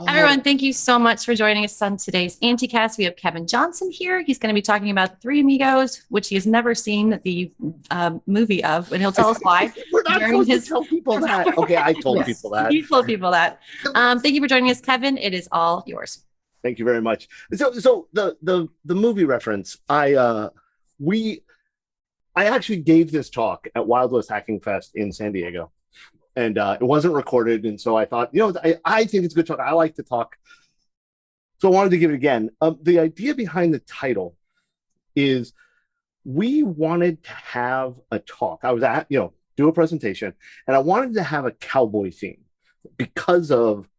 Everyone, thank you so much for joining us on today's Anticast. We have Kevin Johnson here. He's going to be talking about Three Amigos, which he has never seen the movie of, and he'll tell us why We're not during supposed to his. tell people that. Okay, I told Yes, people that. you told people that. Thank you for joining us, Kevin. It is all yours. Thank you very much. So the movie reference, we I actually gave this talk at Wild West Hacking Fest in San Diego, and it wasn't recorded, and so I thought, I think it's a good talk. I like to talk, so I wanted to give it again. The idea behind the title is we wanted to have a talk. I was at, do a presentation, and I wanted to have a cowboy theme because of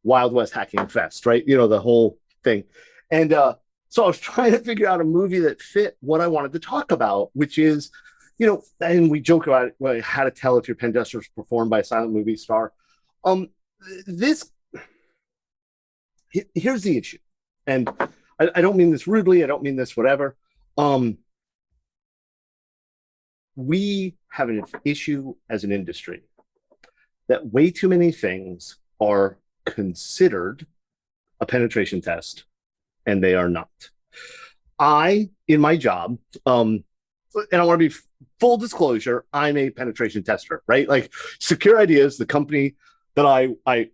Wild West Hacking Fest, right? The whole thing. And so I was trying to figure out a movie that fit what I wanted to talk about, which is, and we joke about it, well, how to tell if your pen tester is performed by a silent movie star. This Here's the issue, and I don't mean this rudely. I don't mean this whatever. We have an issue as an industry that way too many things are considered a penetration test, and they are not. In my job, and I want to be full disclosure, I'm a penetration tester, right? Like Secure Ideas, the company that I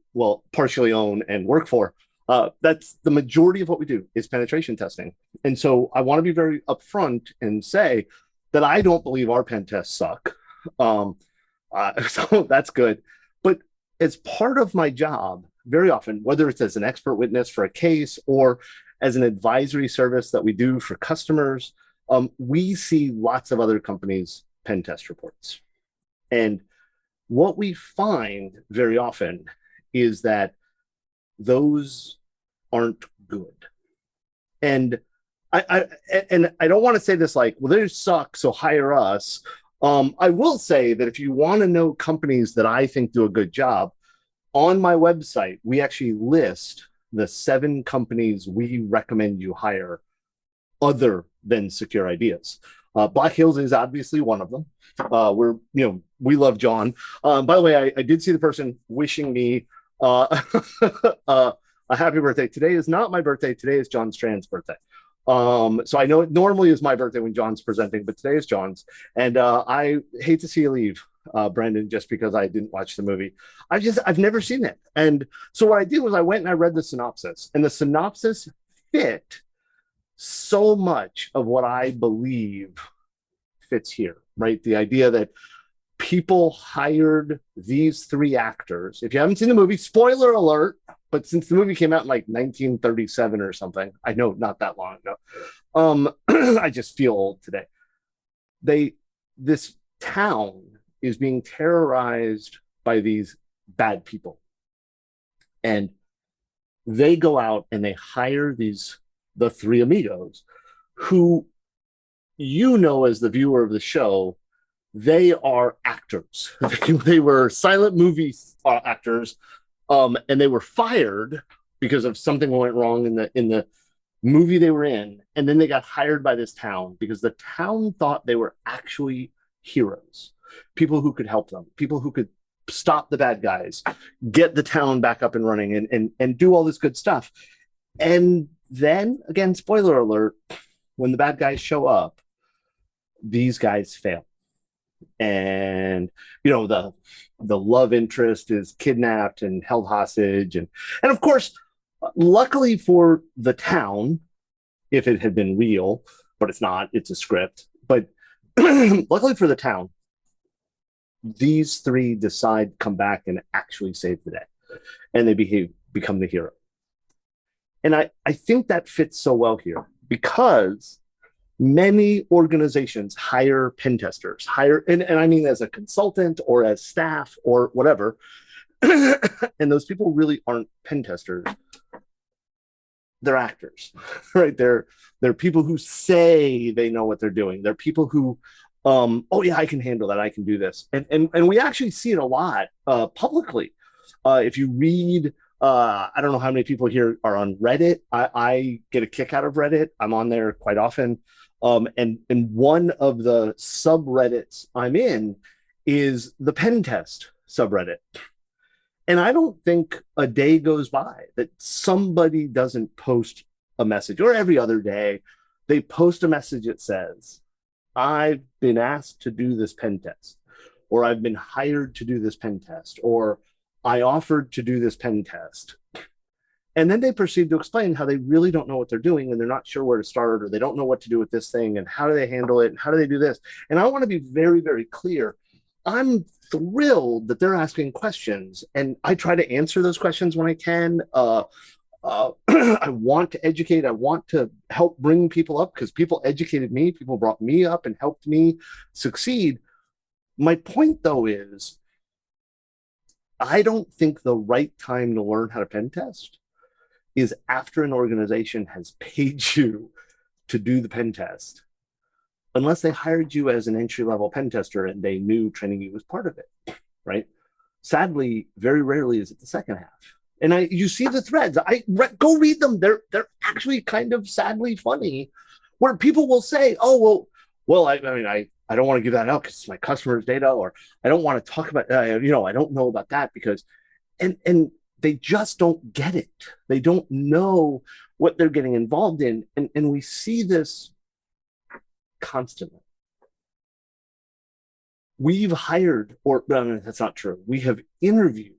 partially own and work for, that's the majority of what we do is penetration testing. And so I want to be very upfront and say that I don't believe our pen tests suck. So that's good. But as part of my job, very often, whether it's as an expert witness for a case or as an advisory service that we do for customers, we see lots of other companies' pen test reports. And what we find very often is that those aren't good. And I don't want to say this like, well, they suck, so hire us. I will say that if you want to know companies that I think do a good job, on my website, we actually list the 7 companies we recommend you hire other than Secure Ideas. Black Hills is obviously one of them. We love John. By the way, I did see the person wishing me a happy birthday. Today is not my birthday. Today is John Strand's birthday. So I know it normally is my birthday when John's presenting, but today is John's. And I hate to see you leave, Brandon, just because I didn't watch the movie. I've never seen it. And so what I did was I went and I read the synopsis, and the synopsis fit so much of what I believe fits here, right? The idea that people hired these 3 actors. If you haven't seen the movie, spoiler alert, but since the movie came out in like 1937 or something, I know not that long ago, I just feel old today. This town is being terrorized by these bad people. And they go out and they hire the 3 amigos who, as the viewer of the show, they are actors. They were silent movie actors, and they were fired because of something went wrong in the movie they were in, and then they got hired by this town because the town thought they were actually heroes, people who could help them, people who could stop the bad guys, get the town back up and running, and do all this good stuff. And then, again, spoiler alert, when the bad guys show up, these guys fail. And the love interest is kidnapped and held hostage, and of course, luckily for the town, if it had been real, but it's not, it's a script, but luckily for the town, these 3 decide to come back and actually save the day, and they become the hero. And I think that fits so well here because many organizations hire pen testers, and I mean as a consultant or as staff or whatever, and those people really aren't pen testers. They're actors, right? They're people who say they know what they're doing. They're people who, oh yeah, I can handle that. I can do this, and we actually see it a lot publicly. If you read, I don't know how many people here are on Reddit. I get a kick out of Reddit. I'm on there quite often. And one of the subreddits I'm in is the pen test subreddit. And I don't think a day goes by that somebody doesn't post a message, or every other day they post a message that says, I've been asked to do this pen test, or I've been hired to do this pen test, or I offered to do this pen test. And then they proceed to explain how they really don't know what they're doing, and they're not sure where to start, or they don't know what to do with this thing, and how do they handle it, and how do they do this. And I want to be very, very clear. I'm thrilled that they're asking questions, and I try to answer those questions when I can. I want to educate. I want to help bring people up, because people educated me. People brought me up and helped me succeed. My point, though, is I don't think the right time to learn how to pen test is after an organization has paid you to do the pen test, unless they hired you as an entry-level pen tester and they knew training you was part of it, right? Sadly, very rarely is it the second half. And you see the threads. Go read them. They're actually kind of sadly funny, where people will say, "Oh, well, I don't want to give that out because it's my customers' data," or I don't want to talk about, I don't know about that because, and they just don't get it. They don't know what they're getting involved in, and we see this constantly. We've hired, or no, that's not true. We have interviewed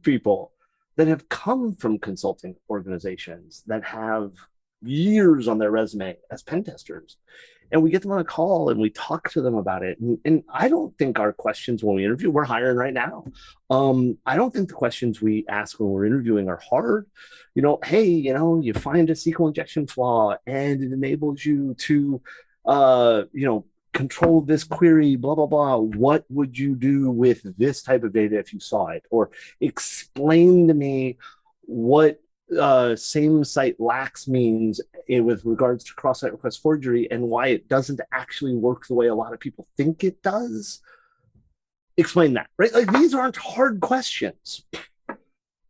people that have come from consulting organizations that have years on their resume as pen testers. And we get them on a call and we talk to them about it. And I don't think our questions when we interview, we're hiring right now. I don't think the questions we ask when we're interviewing are hard. Hey, you find a SQL injection flaw and it enables you to, control this query, blah, blah, blah. What would you do with this type of data if you saw it? Or explain to me what same site lax means with regards to cross-site request forgery and why it doesn't actually work the way a lot of people think it does. Explain that, right? Like, these aren't hard questions.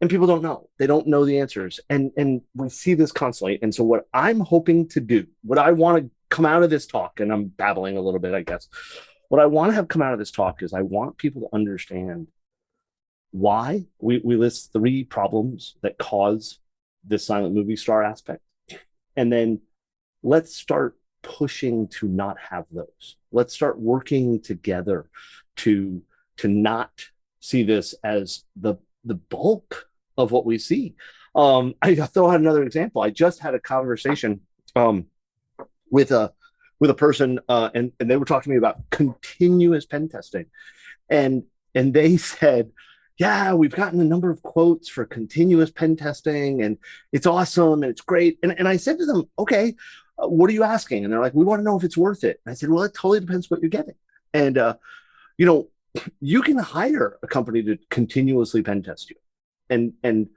And people don't know. They don't know the answers. And we see this constantly. And so what I'm hoping to do, what I want to come out of this talk, and I'm babbling a little bit, I guess. What I want to have come out of this talk is I want people to understand why we list 3 problems that cause this silent movie star aspect. And then let's start pushing to not have those. Let's start working together to not see this as the bulk of what we see. I throw out another example. I just had a conversation with a person, and they were talking to me about continuous pen testing, and they said, yeah, we've gotten a number of quotes for continuous pen testing, and it's awesome and it's great. And I said to them, okay, what are you asking? And they're like, we want to know if it's worth it. And I said, well, it totally depends what you're getting. And you can hire a company to continuously pen test you, and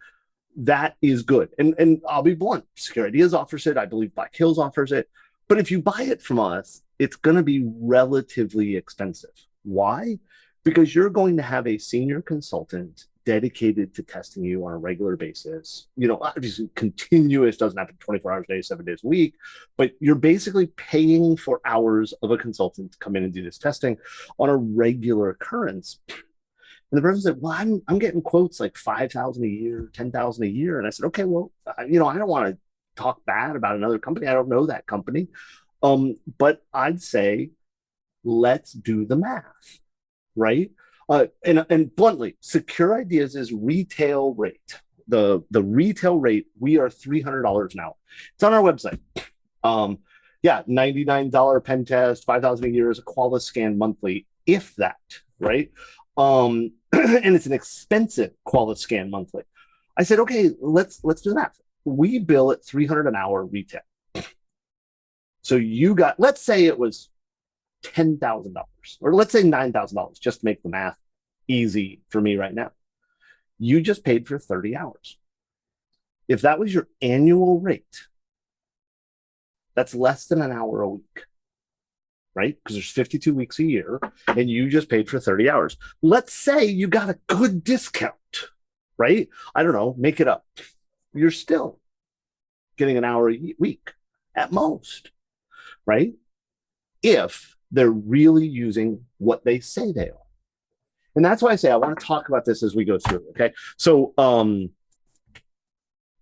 that is good. And I'll be blunt, Secure Ideas offers it. I believe Black Hills offers it. But if you buy it from us, it's going to be relatively expensive. Why? Because you're going to have a senior consultant dedicated to testing you on a regular basis. Obviously, continuous doesn't happen 24 hours a day, 7 days a week, but you're basically paying for hours of a consultant to come in and do this testing on a regular occurrence. And the person said, well, I'm getting quotes like 5,000 a year, 10,000 a year. And I said, okay, well, I don't want to talk bad about another company. I don't know that company. But I'd say, let's do the math, right? And bluntly, Secure Ideas is retail rate. The retail rate, we are $300 an hour. It's on our website. $99 pen test, 5,000 a year is a Qualis scan monthly, if that, right? And it's an expensive Qualis scan monthly. I said, okay, let's do that. We bill at $300 an hour retail. So let's say it was $10,000, or let's say $9,000, just to make the math easy for me right now. You just paid for 30 hours. If that was your annual rate, that's less than an hour a week, right? Because there's 52 weeks a year, and you just paid for 30 hours. Let's say you got a good discount, right? I don't know, make it up. You're still getting an hour a week at most, right? If they're really using what they say they are. And that's why I say I want to talk about this as we go through. Okay. So I'm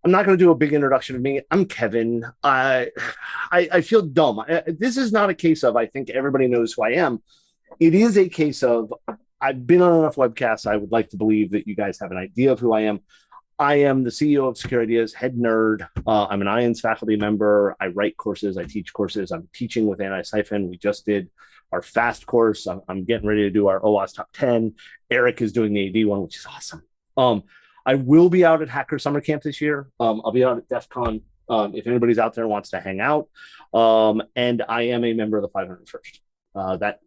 not going to do a big introduction of me. I'm Kevin. I feel dumb. This is not a case of I think everybody knows who I am. It is a case of I've been on enough webcasts. I would like to believe that you guys have an idea of who I am. I am the CEO of Secure Ideas, head nerd. I'm an IANS faculty member. I write courses. I teach courses. I'm teaching with Antisyphon. We just did our fast course. I'm getting ready to do our OWASP top 10. Eric is doing the AD one, which is awesome. I will be out at Hacker Summer Camp this year. I'll be out at DEF CON if anybody's out there and wants to hang out. And I am a member of the 501st. That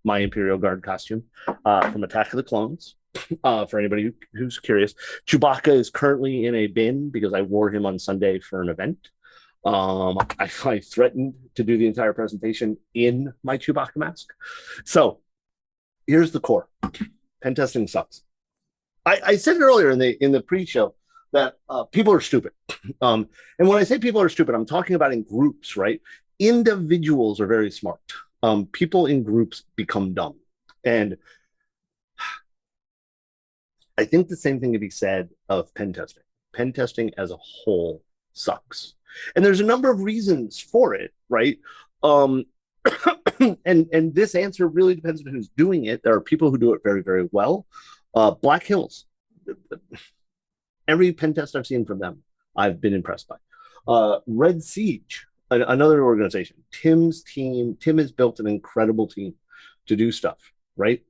my Imperial Guard costume from Attack of the Clones. For anybody who's curious, Chewbacca is currently in a bin because I wore him on Sunday for an event. I threatened to do the entire presentation in my Chewbacca mask. So here's the core. Pen testing sucks. I said it earlier in the pre-show that people are stupid. And when I say people are stupid, I'm talking about in groups, right? Individuals are very smart. People in groups become dumb. And I think the same thing can be said of pen testing. Pen testing as a whole sucks. And there's a number of reasons for it, right? And this answer really depends on who's doing it. There are people who do it very, very well. Black Hills. Every pen test I've seen from them, I've been impressed by. Red Siege, another organization. Tim's team. Tim has built an incredible team to do stuff, right?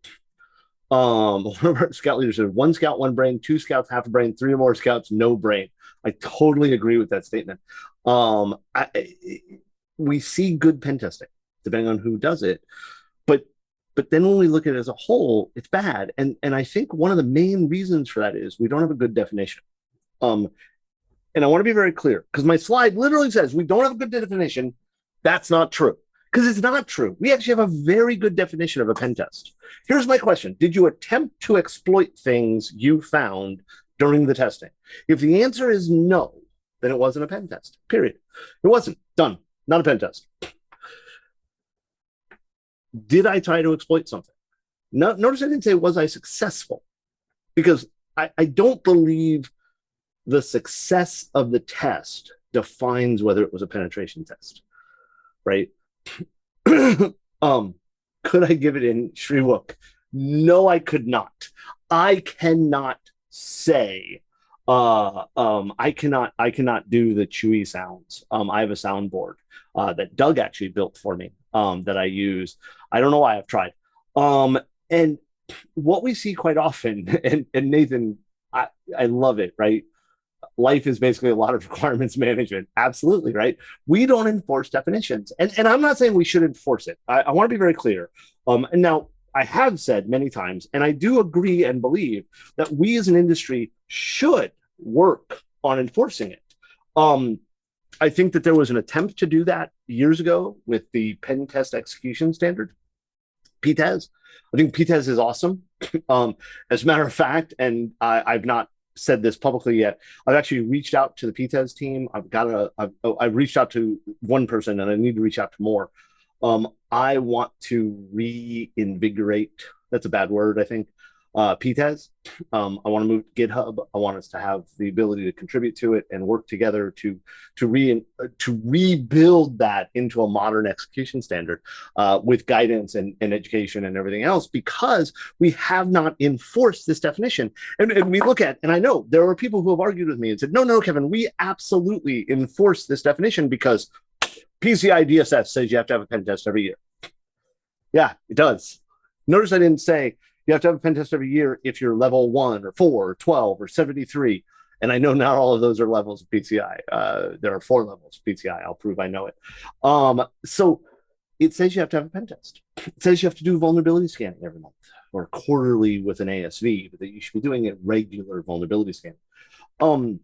One of our scout leaders said, 1 scout, 1 brain, 2 scouts, half a brain, 3 or more scouts, no brain. I totally agree with that statement. We see good pen testing, depending on who does it. But then when we look at it as a whole, it's bad. And I think one of the main reasons for that is we don't have a good definition. And I want to be very clear, because my slide literally says we don't have a good definition. That's not true. Because it's not true. We actually have a very good definition of a pen test. Here's my question. Did you attempt to exploit things you found during the testing? If the answer is no, then it wasn't a pen test, period. It wasn't. Done. Not a pen test. Did I try to exploit something? No, notice I didn't say, was I successful? Because I don't believe the success of the test defines whether it was a penetration test, right? Could I give it in Shriwook? No, I could not. I cannot say I cannot do the chewy sounds. I have a soundboard that Doug actually built for me that I use. I don't know why I've tried. And what we see quite often, and Nathan, I love it, right? Life is basically a lot of requirements management. Absolutely, right? We don't enforce definitions. And I'm not saying we should enforce it. I want to be very clear. And now I have said many times, and I do agree and believe that we as an industry should work on enforcing it. I think that there was an attempt to do that years ago with the pen test execution standard, PTES. I think PTES is awesome. As a matter of fact, and I've not said this publicly yet, I've actually reached out to the PTES team. I've reached out to one person, and I need to reach out to more. I want to reinvigorate, that's a bad word, I think, PTES. I want to move to GitHub. I want us to have the ability to contribute to it and work together to rebuild that into a modern execution standard with guidance and education and everything else, because we have not enforced this definition. And we look at, and I know there are people who have argued with me and said, no, Kevin, we absolutely enforce this definition because PCI DSS says you have to have a pen test every year. Yeah, it does. Notice I didn't say you have to have a pen test every year if you're level 1 or 4 or 12 or 73. And I know not all of those are levels of PCI. There are 4 levels of PCI. I'll prove I know it. So it says you have to have a pen test. It says you have to do vulnerability scanning every month or quarterly with an ASV, but that you should be doing a regular vulnerability scanning.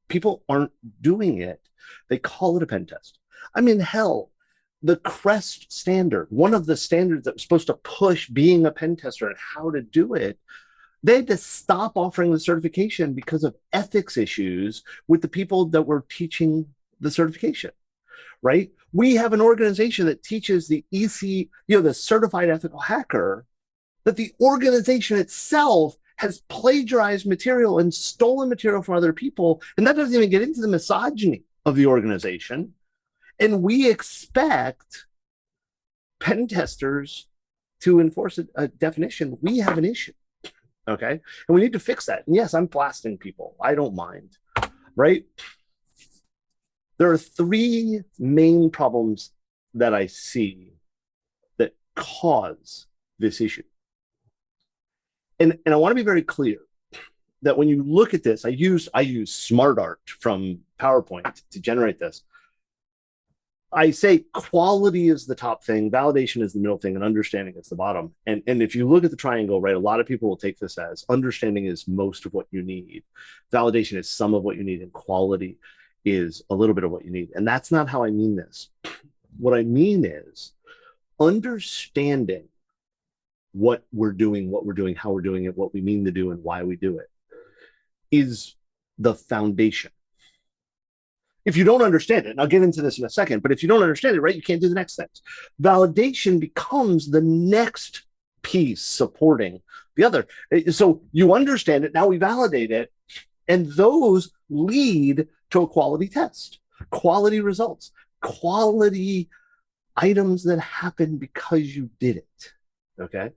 People aren't doing it. They call it a pen test. I mean, hell, the CREST standard, one of the standards that was supposed to push being a pen tester and how to do it, they had to stop offering the certification because of ethics issues with the people that were teaching the certification, right? We have an organization that teaches the EC, the Certified Ethical Hacker that the organization itself has plagiarized material and stolen material from other people. And that doesn't even get into the misogyny of the organization. And we expect pen testers to enforce a definition. We have an issue. Okay. And we need to fix that. And yes, I'm blasting people. I don't mind. Right. There are three main problems that I see that cause this issue. And I want to be very clear that when you look at this, I use SmartArt from PowerPoint to generate this. I say quality is the top thing, validation is the middle thing, and understanding is the bottom. And if you look at the triangle, right, a lot of people will take this as understanding is most of what you need, validation is some of what you need, and quality is a little bit of what you need. And that's not how I mean this. What I mean is understanding what we're doing, how we're doing it, what we mean to do, and why we do it is the foundation. If you don't understand it, and I'll get into this in a second, but if you don't understand it, right, you can't do the next things. Validation becomes the next piece supporting the other. So you understand it, now we validate it, and those lead to a quality test, quality results, quality items that happen because you did it, okay?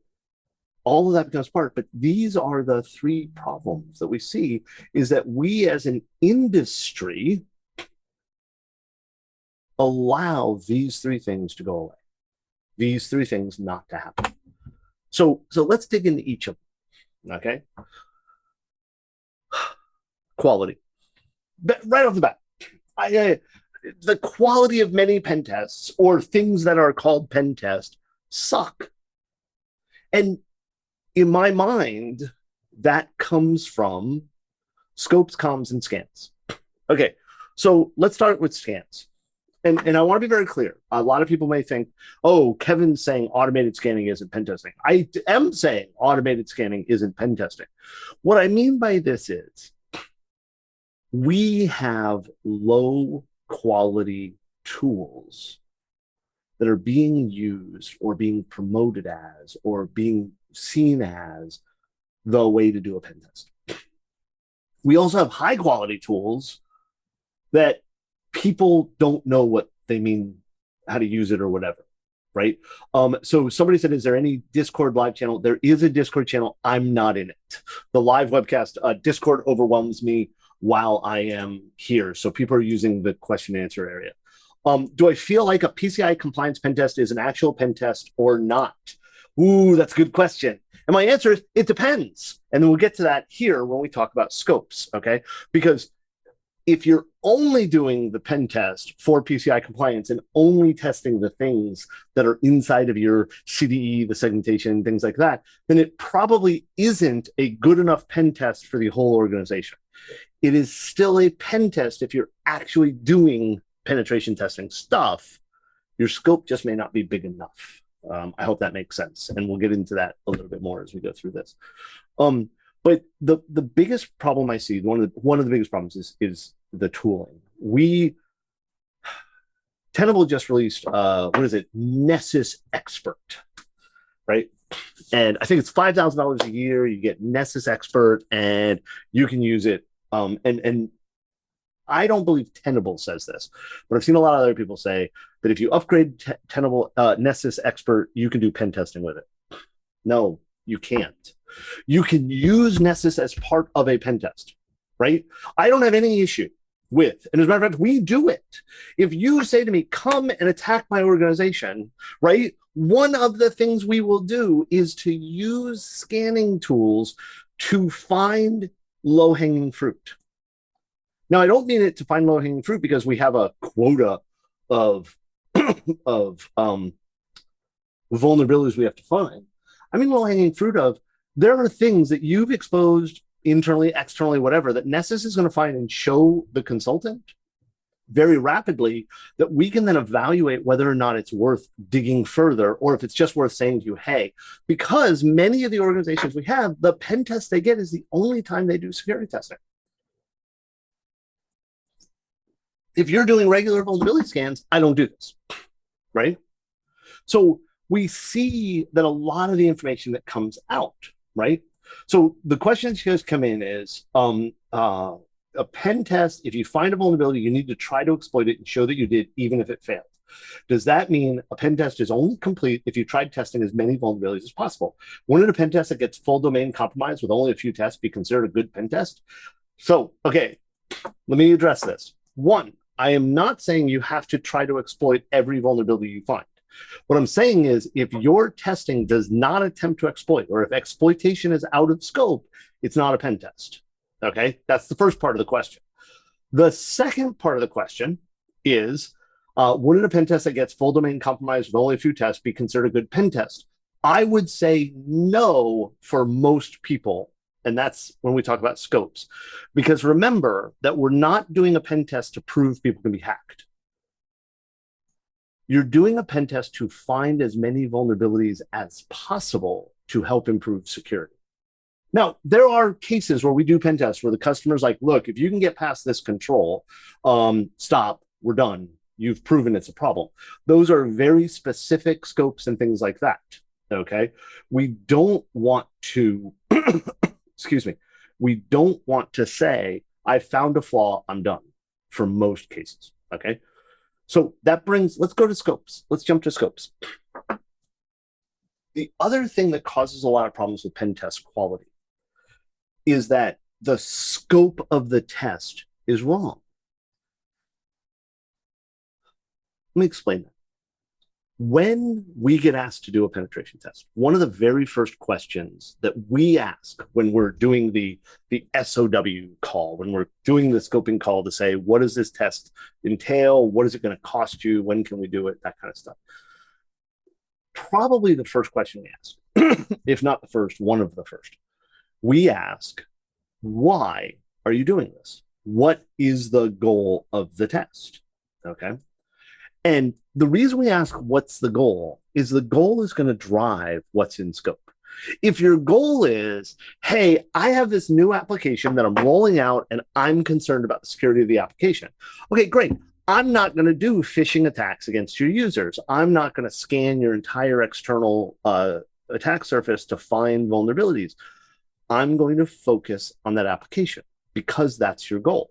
All of that becomes part, but these are the three problems that we see is that we as an industry allow these three things to go away, these three things not to happen. So let's dig into each of them, okay? Quality. Right off the bat, the quality of many pen tests or things that are called pen test suck. And in my mind, that comes from scopes, comms, and scans. Okay, so let's start with scans. And I want to be very clear. A lot of people may think, oh, Kevin's saying automated scanning isn't pen testing. I am saying automated scanning isn't pen testing. What I mean by this is we have low quality tools that are being used or being promoted as or being seen as the way to do a pen test. We also have high quality tools that people don't know what they mean, how to use it or whatever, right? So somebody said, is there any Discord live channel? There is a Discord channel. I'm not in it. The live webcast, Discord overwhelms me while I am here. So people are using the question and answer area. Do I feel like a PCI compliance pen test is an actual pen test or not? Ooh, that's a good question. And my answer is, it depends. And then we'll get to that here when we talk about scopes, okay? Because if you're only doing the pen test for PCI compliance and only testing the things that are inside of your CDE, the segmentation, things like that, then it probably isn't a good enough pen test for the whole organization. It is still a pen test if you're actually doing penetration testing stuff. Your scope just may not be big enough. I hope that makes sense. And we'll get into that a little bit more as we go through this. But the biggest problem I see, one of the biggest problems is the tooling. Tenable just released Nessus Expert, right? And I think it's $5,000 a year. You get Nessus Expert, and you can use it. And I don't believe Tenable says this, but I've seen a lot of other people say that if you upgrade Tenable Nessus Expert, you can do pen testing with it. No, you can't. You can use Nessus as part of a pen test, right? I don't have any issue with, and as a matter of fact, we do it. If you say to me, come and attack my organization, right? One of the things we will do is to use scanning tools to find low-hanging fruit. Now, I don't mean it to find low-hanging fruit because we have a quota of vulnerabilities we have to find. I mean low-hanging fruit of there are things that you've exposed internally, externally, whatever, that Nessus is going to find and show the consultant very rapidly that we can then evaluate whether or not it's worth digging further or if it's just worth saying to you, hey, because many of the organizations we have, the pen test they get is the only time they do security testing. If you're doing regular vulnerability scans, I don't do this, right? So we see that a lot of the information that comes out, right? So the questions here come in is a pen test, if you find a vulnerability, you need to try to exploit it and show that you did, even if it failed. Does that mean a pen test is only complete if you tried testing as many vulnerabilities as possible? Wouldn't a pen test that gets full domain compromised with only a few tests be considered a good pen test? So, okay, let me address this. One, I am not saying you have to try to exploit every vulnerability you find. What I'm saying is if your testing does not attempt to exploit, or if exploitation is out of scope, it's not a pen test. Okay, that's the first part of the question. The second part of the question is, wouldn't a pen test that gets full domain compromised with only a few tests be considered a good pen test? I would say no for most people. And that's when we talk about scopes. Because remember that we're not doing a pen test to prove people can be hacked. You're doing a pen test to find as many vulnerabilities as possible to help improve security. Now, there are cases where we do pen tests where the customer's like, look, if you can get past this control, stop, we're done. You've proven it's a problem. Those are very specific scopes and things like that, okay? We don't want to, excuse me, we don't want to say, I found a flaw, I'm done, for most cases, okay? So that brings, let's go to scopes. Let's jump to scopes. The other thing that causes a lot of problems with pen test quality is that the scope of the test is wrong. Let me explain that. When we get asked to do a penetration test, one of the very first questions that we ask when we're doing the SOW call, when we're doing the scoping call to say, what does this test entail? What is it going to cost you? When can we do it? That kind of stuff. Probably the first question we ask, if not the first, one of the first. We ask, why are you doing this? What is the goal of the test? Okay. And the reason we ask what's the goal is going to drive what's in scope. If your goal is, hey, I have this new application that I'm rolling out and I'm concerned about the security of the application. Okay, great. I'm not going to do phishing attacks against your users. I'm not going to scan your entire external attack surface to find vulnerabilities. I'm going to focus on that application because that's your goal.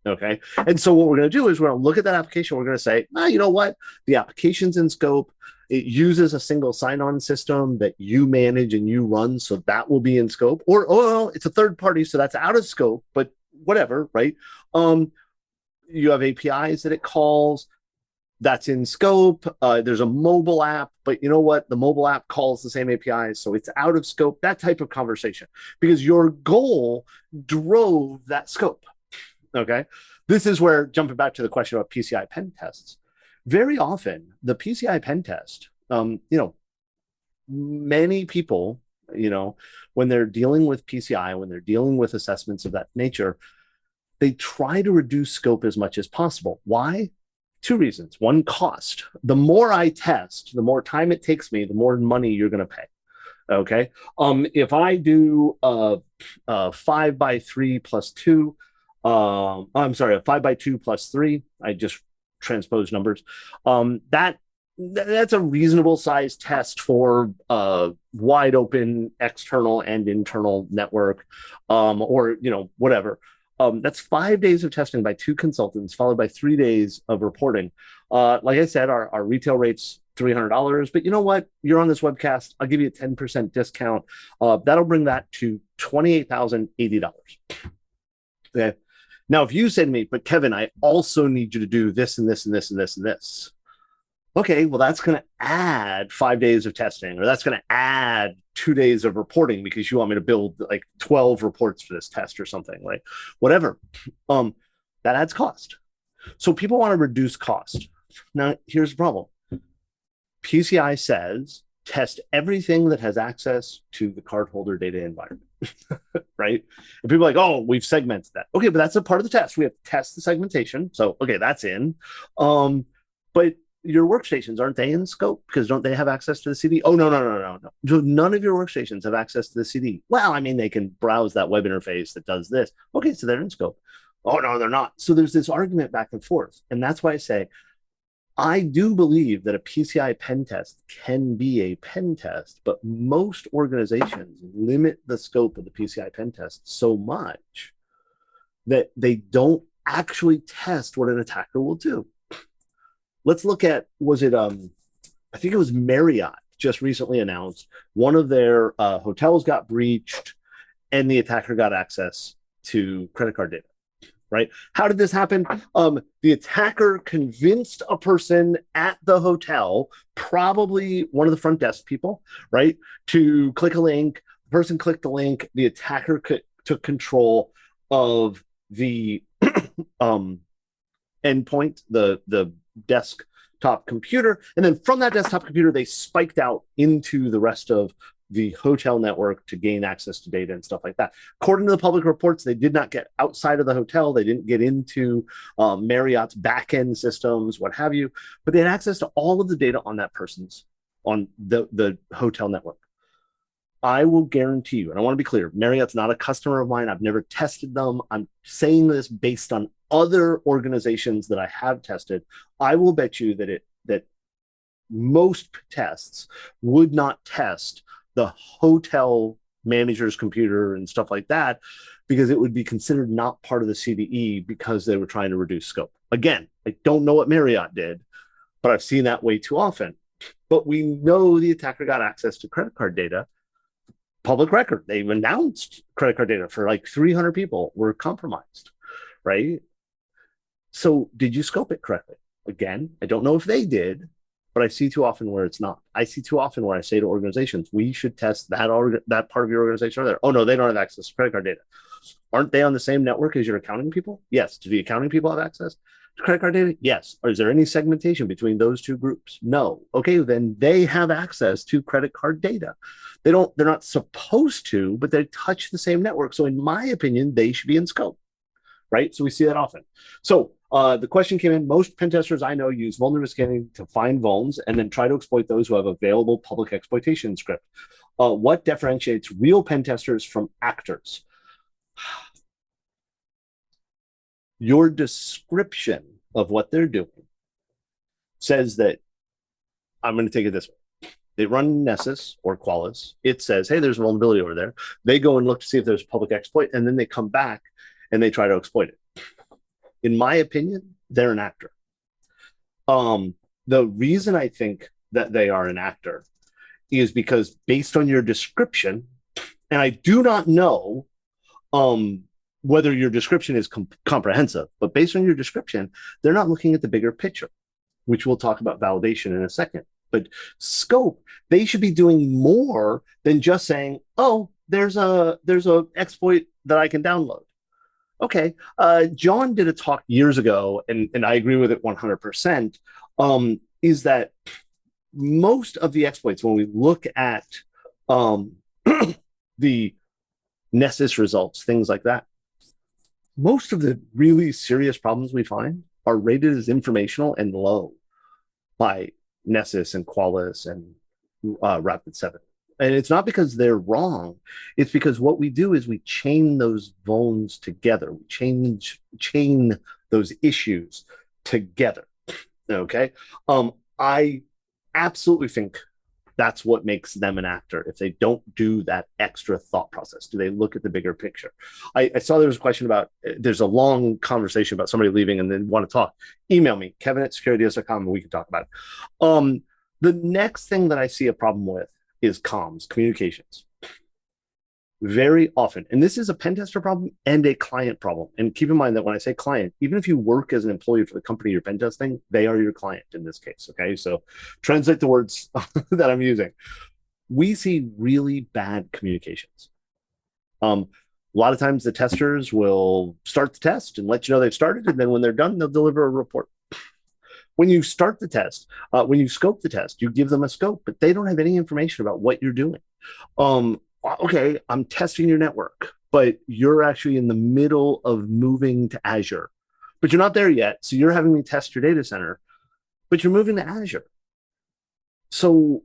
Okay. And so what we're going to do is we're going to look at that application. We're going to say, you know what? The application's in scope. It uses a single sign-on system that you manage and you run. So that will be in scope. Or, oh, it's a third party. So that's out of scope, but whatever, right? You have APIs that it calls. That's in scope. There's a mobile app, but you know what? The mobile app calls the same APIs, so it's out of scope. That type of conversation, because your goal drove that scope. Okay, this is where, jumping back to the question about PCI pen tests, very often the PCI pen test, many people, when they're dealing with PCI, when they're dealing with assessments of that nature, they try to reduce scope as much as possible. Why? Two reasons. One, cost. The more I test, the more time it takes me, the more money you're going to pay. Okay. If I do a 5x3 plus 2, I'm sorry, a 5x2 plus 3, I just transposed numbers. That's a reasonable size test for a wide open external and internal network, or whatever. That's 5 days of testing by 2 consultants, followed by 3 days of reporting. Like I said, our retail rate's $300, but you know what? You're on this webcast. I'll give you a 10% discount. That'll bring that to $28,080. Okay. Now, if you say to me, but Kevin, I also need you to do this and this and this and this and this. Okay, well, that's going to add 5 days of testing, or that's going to add 2 days of reporting because you want me to build like 12 reports for this test or something, like whatever. That adds cost. So people want to reduce cost. Now, here's the problem. PCI says test everything that has access to the cardholder data environment, right? And people are like, oh, we've segmented that. Okay, but that's a part of the test. We have to test the segmentation. So, okay, that's in. But your workstations, aren't they in scope? Because don't they have access to the CD? Oh, no. So none of your workstations have access to the CD. Well, I mean, they can browse that web interface that does this. Okay, so they're in scope. Oh, no, they're not. So there's this argument back and forth. And that's why I say, I do believe that a PCI pen test can be a pen test, but most organizations limit the scope of the PCI pen test so much that they don't actually test what an attacker will do. Let's look at, I think it was Marriott just recently announced one of their hotels got breached and the attacker got access to credit card data. Right? How did this happen? The attacker convinced a person at the hotel, probably one of the front desk people, right, to click a link. The person clicked the link. The attacker took control of the endpoint, the desktop computer, and then from that desktop computer, they spiked out into the rest of the hotel network to gain access to data and stuff like that. According to the public reports, they did not get outside of the hotel. They didn't get into Marriott's back-end systems, what have you, but they had access to all of the data on that person's, on the hotel network. I will guarantee you, and I want to be clear, Marriott's not a customer of mine. I've never tested them. I'm saying this based on other organizations that I have tested. I will bet you that most tests would not test the hotel manager's computer and stuff like that, because it would be considered not part of the CDE because they were trying to reduce scope. Again, I don't know what Marriott did, but I've seen that way too often. But we know the attacker got access to credit card data. Public record. They've announced credit card data for like 300 people were compromised, right? So did you scope it correctly? Again, I don't know if they did, but I see too often where it's not. I see too often where I say to organizations, we should test that part of your organization over there. Oh, no, they don't have access to credit card data. Aren't they on the same network as your accounting people? Yes. Do the accounting people have access to credit card data? Yes. Or is there any segmentation between those two groups? No. Okay, then they have access to credit card data. They're not supposed to, but they touch the same network. So in my opinion, they should be in scope, right? So we see that often. So the question came in, most pen testers I know use vulnerability scanning to find vulns and then try to exploit those who have available public exploitation script. What differentiates real pen testers from actors? Your description of what they're doing says that, I'm going to take it this way. They run Nessus or Qualys. It says, hey, there's a vulnerability over there. They go and look to see if there's a public exploit, and then they come back and they try to exploit it. In my opinion, they're an actor. The reason I think that they are an actor is because based on your description, and I do not know whether your description is comprehensive, but based on your description, they're not looking at the bigger picture, which we'll talk about validation in a second. But scope, they should be doing more than just saying, oh, there's a exploit that I can download. Okay, John did a talk years ago, and I agree with it 100%, is that most of the exploits, when we look at the Nessus results, things like that, most of the really serious problems we find are rated as informational and low by Nessus and Qualys and Rapid7. And it's not because they're wrong. It's because what we do is we chain those vulns together. We chain those issues together. Okay. I absolutely think that's what makes them an actor. If they don't do that extra thought process, do they look at the bigger picture? I saw there was a question about, there's a long conversation about somebody leaving and then want to talk. Email me, kevin@securityos.com, and we can talk about it. The next thing that I see a problem with is comms, communications. Very often, and this is a pen tester problem and a client problem. And keep in mind that when I say client, even if you work as an employee for the company you're pen testing, they are your client in this case, okay? So translate the words that I'm using. We see really bad communications. A lot of times the testers will start the test and let you know they've started, and then when they're done, they'll deliver a report. When you start the test, when you scope the test, you give them a scope, but they don't have any information about what you're doing. Okay, I'm testing your network, but you're actually in the middle of moving to Azure, but you're not there yet. So you're having me test your data center, but you're moving to Azure. So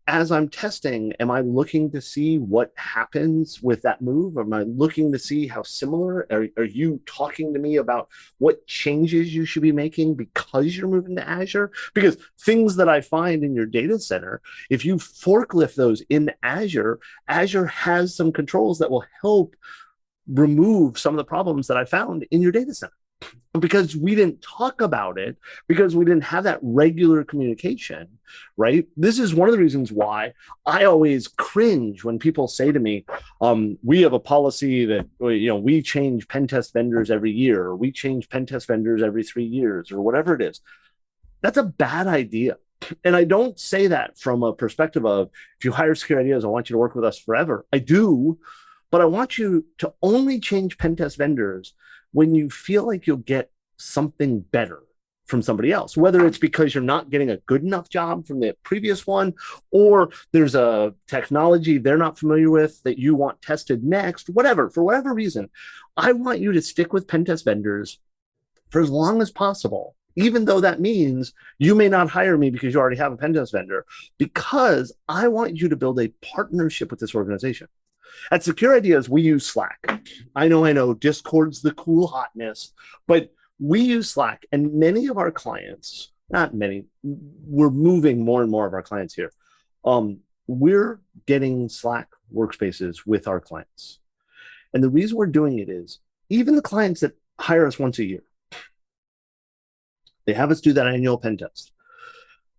as I'm testing, am I looking to see what happens with that move? Am I looking to see how similar? Are you talking to me about what changes you should be making because you're moving to Azure? Because things that I find in your data center, if you forklift those in Azure, Azure has some controls that will help remove some of the problems that I found in your data center. Because we didn't talk about it, because we didn't have that regular communication, right? This is one of the reasons why I always cringe when people say to me, we have a policy that, we change pen test vendors every year, or we change pen test vendors every 3 years, or whatever it is. That's a bad idea. And I don't say that from a perspective of, if you hire Secure Ideas, I want you to work with us forever. I do, but I want you to only change pen test vendors when you feel like you'll get something better from somebody else, whether it's because you're not getting a good enough job from the previous one, or there's a technology they're not familiar with that you want tested next, whatever, for whatever reason. I want you to stick with pen test vendors for as long as possible, even though that means you may not hire me because you already have a pen test vendor, because I want you to build a partnership with this organization. At Secure Ideas, we use Slack. I know, Discord's the cool hotness, but we use Slack, and many of our clients, not many, we're moving more and more of our clients here. We're getting Slack workspaces with our clients. And the reason we're doing it is, even the clients that hire us once a year, they have us do that annual pen test.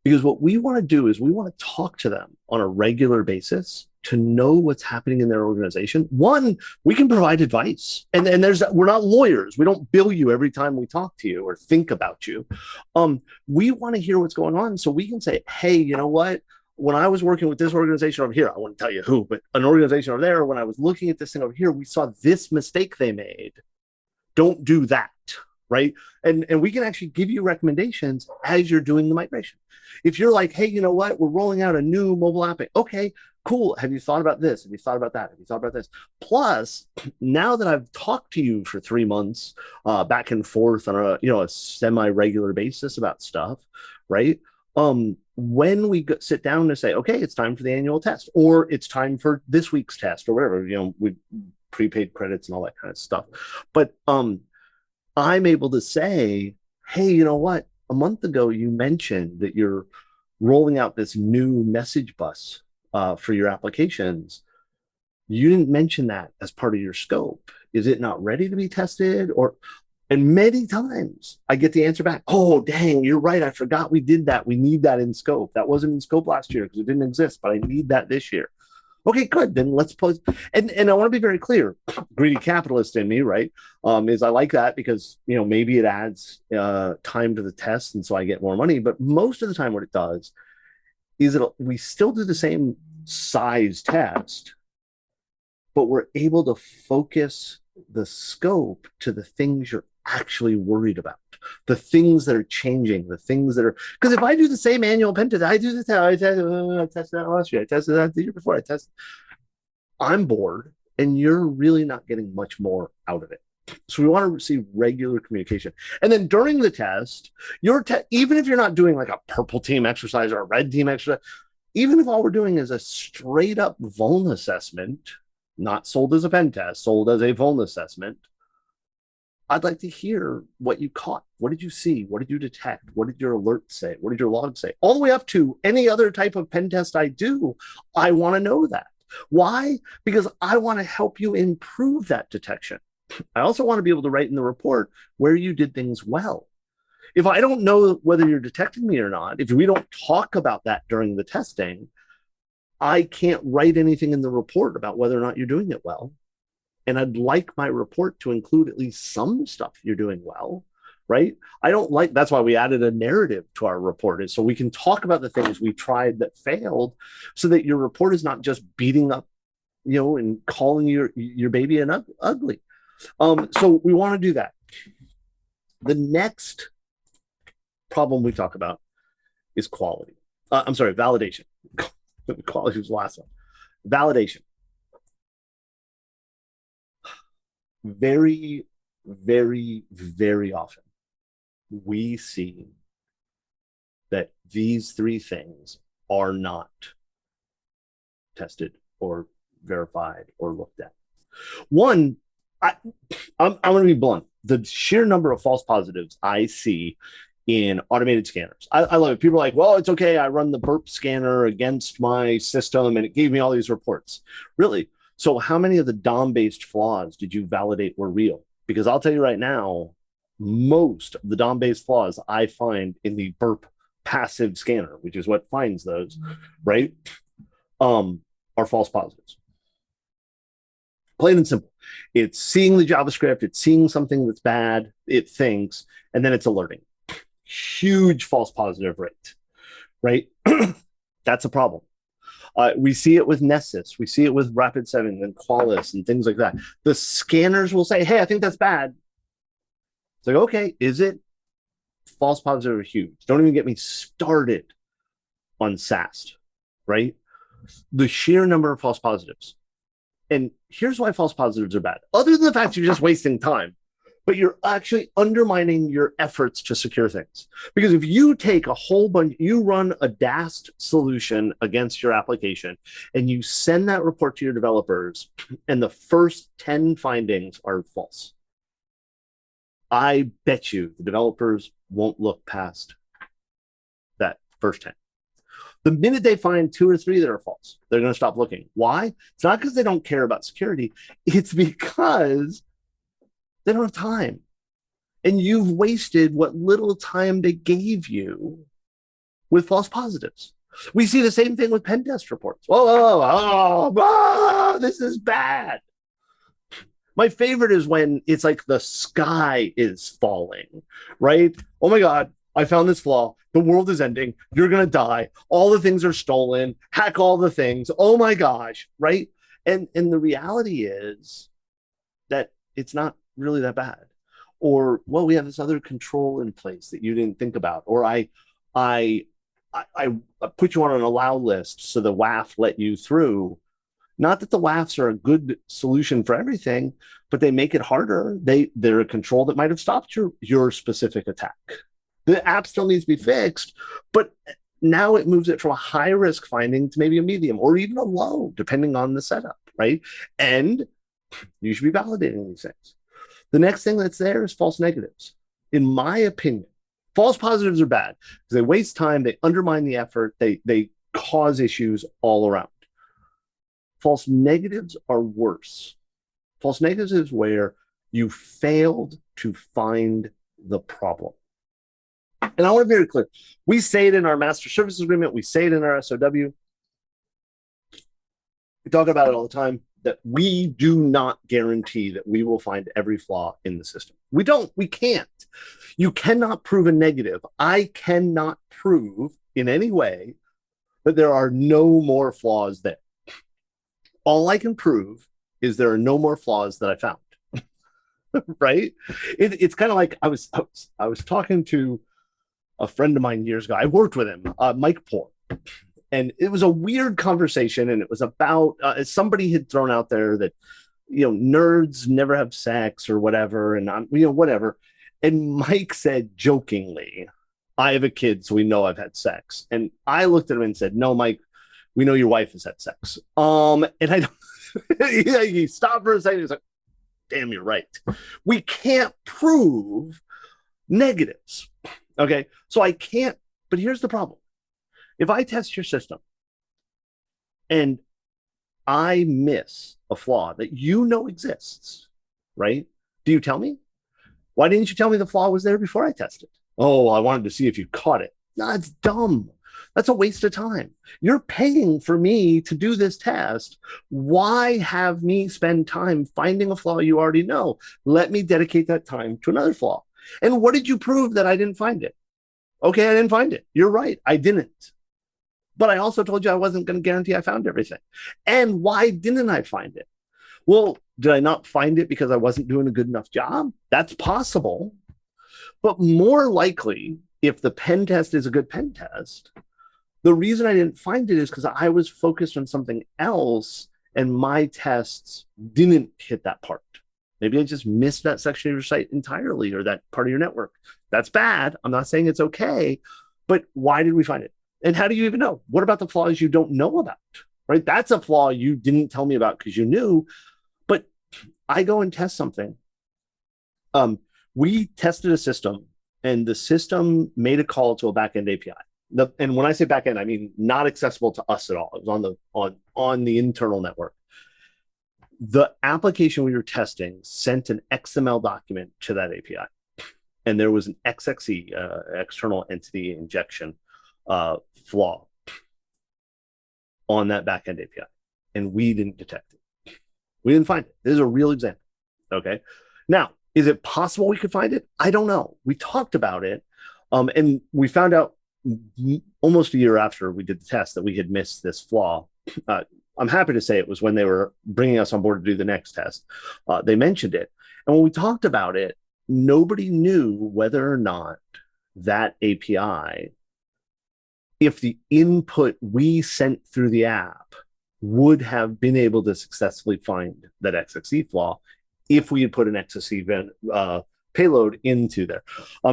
Because what we want to do is we want to talk to them on a regular basis to know what's happening in their organization. One, we can provide advice. And we're not lawyers. We don't bill you every time we talk to you or think about you. We want to hear what's going on so we can say, hey, you know what? When I was working with this organization over here, I won't tell you who, but an organization over there, when I was looking at this thing over here, we saw this mistake they made. Don't do that, right? And we can actually give you recommendations as you're doing the migration. If you're like, hey, you know what? We're rolling out a new mobile app. Okay, cool. Have you thought about this? Have you thought about that? Have you thought about this? Plus, now that I've talked to you for 3 months, back and forth on a semi-regular basis about stuff, right? When we sit down to say, okay, it's time for the annual test, or it's time for this week's test, or whatever, we prepaid credits and all that kind of stuff. But I'm able to say, hey, you know what? A month ago, you mentioned that you're rolling out this new message bus for your applications. You didn't mention that as part of your scope. Is it not ready to be tested? And many times I get the answer back, oh, dang, you're right. I forgot we did that. We need that in scope. That wasn't in scope last year because it didn't exist, but I need that this year. Okay, good. Then let's pose. And I want to be very clear. Greedy capitalist in me, right? Is I like that because maybe it adds time to the test, and so I get more money. But most of the time, what it does is we still do the same size test, but we're able to focus the scope to the things you're actually worried about, the things that are changing, the things that are, because if I do the same annual pen test, I do this, I tested that last year, I tested that the year before, I'm bored, and you're really not getting much more out of it. So we want to receive regular communication. And then during the test, even if you're not doing like a purple team exercise or a red team exercise, even if all we're doing is a straight up vuln assessment, not sold as a pen test, sold as a vuln assessment, I'd like to hear what you caught. What did you see? What did you detect? What did your alert say? What did your log say? All the way up to any other type of pen test I do, I want to know that. Why? Because I want to help you improve that detection. I also want to be able to write in the report where you did things well. If I don't know whether you're detecting me or not, if we don't talk about that during the testing, I can't write anything in the report about whether or not you're doing it well. And I'd like my report to include at least some stuff you're doing well, right? That's why we added a narrative to our report, is so we can talk about the things we tried that failed, so that your report is not just beating up, and calling your baby an ugly. So we want to do that. The next problem we talk about is quality. Validation. Quality was the last one. Validation. Very, very, very often, we see that these 3 things are not tested or verified or looked at. One, I'm going to be blunt. The sheer number of false positives I see in automated scanners. I love it. People are like, well, it's okay. I run the burp scanner against my system and it gave me all these reports. Really? So how many of the DOM-based flaws did you validate were real? Because I'll tell you right now, most of the DOM-based flaws I find in the burp passive scanner, which is what finds those, right, are false positives. Plain and simple. It's seeing the JavaScript, it's seeing something that's bad, it thinks, and then it's alerting. Huge false positive rate, right? That's a problem. We see it with Nessus. We see it with Rapid7 and Qualys and things like that. The scanners will say, hey, I think that's bad. It's like, okay, is it? False positives are huge. Don't even get me started on SAST, right? The sheer number of false positives. And here's why false positives are bad. Other than the fact you're just wasting time, but you're actually undermining your efforts to secure things. Because if you take a whole bunch, you run a DAST solution against your application, and you send that report to your developers, and the first 10 findings are false, I bet you the developers won't look past that first 10. The minute they find 2 or 3 that are false, they're going to stop looking. Why? It's not because they don't care about security. It's because they don't have time. And you've wasted what little time they gave you with false positives. We see the same thing with pen test reports. This is bad. My favorite is when it's like the sky is falling, right? Oh my God, I found this flaw. The world is ending. You're going to die. All the things are stolen. Hack all the things. Oh my gosh, right? And the reality is that it's not really that bad. Or, well, we have this other control in place that you didn't think about. Or I put you on an allow list so the WAF let you through. Not that the WAFs are a good solution for everything, but they make it harder. They're a control that might have stopped your specific attack. The app still needs to be fixed, but now it moves it from a high risk finding to maybe a medium or even a low, depending on the setup, right? And you should be validating these things. The next thing that's there is false negatives. In my opinion, false positives are bad because they waste time, they undermine the effort, they cause issues all around. False negatives are worse. False negatives is where you failed to find the problem. And I want to be very clear. We say it in our master services agreement. We say it in our SOW. We talk about it all the time, that we do not guarantee that we will find every flaw in the system. We can't. You cannot prove a negative. I cannot prove in any way that there are no more flaws there. All I can prove is there are no more flaws that I found. Right? It's kind of like I was talking to a friend of mine years ago. I worked with him, Mike Poor, and it was a weird conversation. And it was about somebody had thrown out there that, nerds never have sex or whatever, and whatever. And Mike said jokingly, "I have a kid, so we know I've had sex." And I looked at him and said, "No, Mike, we know your wife has had sex." And I don't. He stopped for a second. He's like, "Damn, you're right. We can't prove negatives." Okay, so I can't, but here's the problem. If I test your system and I miss a flaw that exists, right? Do you tell me? Why didn't you tell me the flaw was there before I tested? Oh, I wanted to see if you caught it. No, it's dumb. That's a waste of time. You're paying for me to do this test. Why have me spend time finding a flaw you already know? Let me dedicate that time to another flaw. And what did you prove that I didn't find it? Okay, I didn't find it. You're right. I didn't. But I also told you I wasn't going to guarantee I found everything. And why didn't I find it? Well, did I not find it because I wasn't doing a good enough job? That's possible. But more likely, if the pen test is a good pen test, the reason I didn't find it is because I was focused on something else and my tests didn't hit that part. Maybe I just missed that section of your site entirely or that part of your network. That's bad. I'm not saying it's okay, but why did we find it? And how do you even know? What about the flaws you don't know about? right? That's a flaw you didn't tell me about because you knew. But I go and test something. We tested a system, and the system made a call to a backend API. And when I say backend, I mean not accessible to us at all. It was on the internal network. The application we were testing sent an XML document to that API, and there was an XXE, external entity injection flaw on that backend API, and we didn't detect it. We didn't find it. This is a real example. Okay. Now, is it possible we could find it? I don't know. We talked about it, and we found out almost a year after we did the test that we had missed this flaw. I'm happy to say it was when they were bringing us on board to do the next test. They mentioned it. And when we talked about it, nobody knew whether or not that API, if the input we sent through the app would have been able to successfully find that XXE flaw if we had put an XXE payload into there,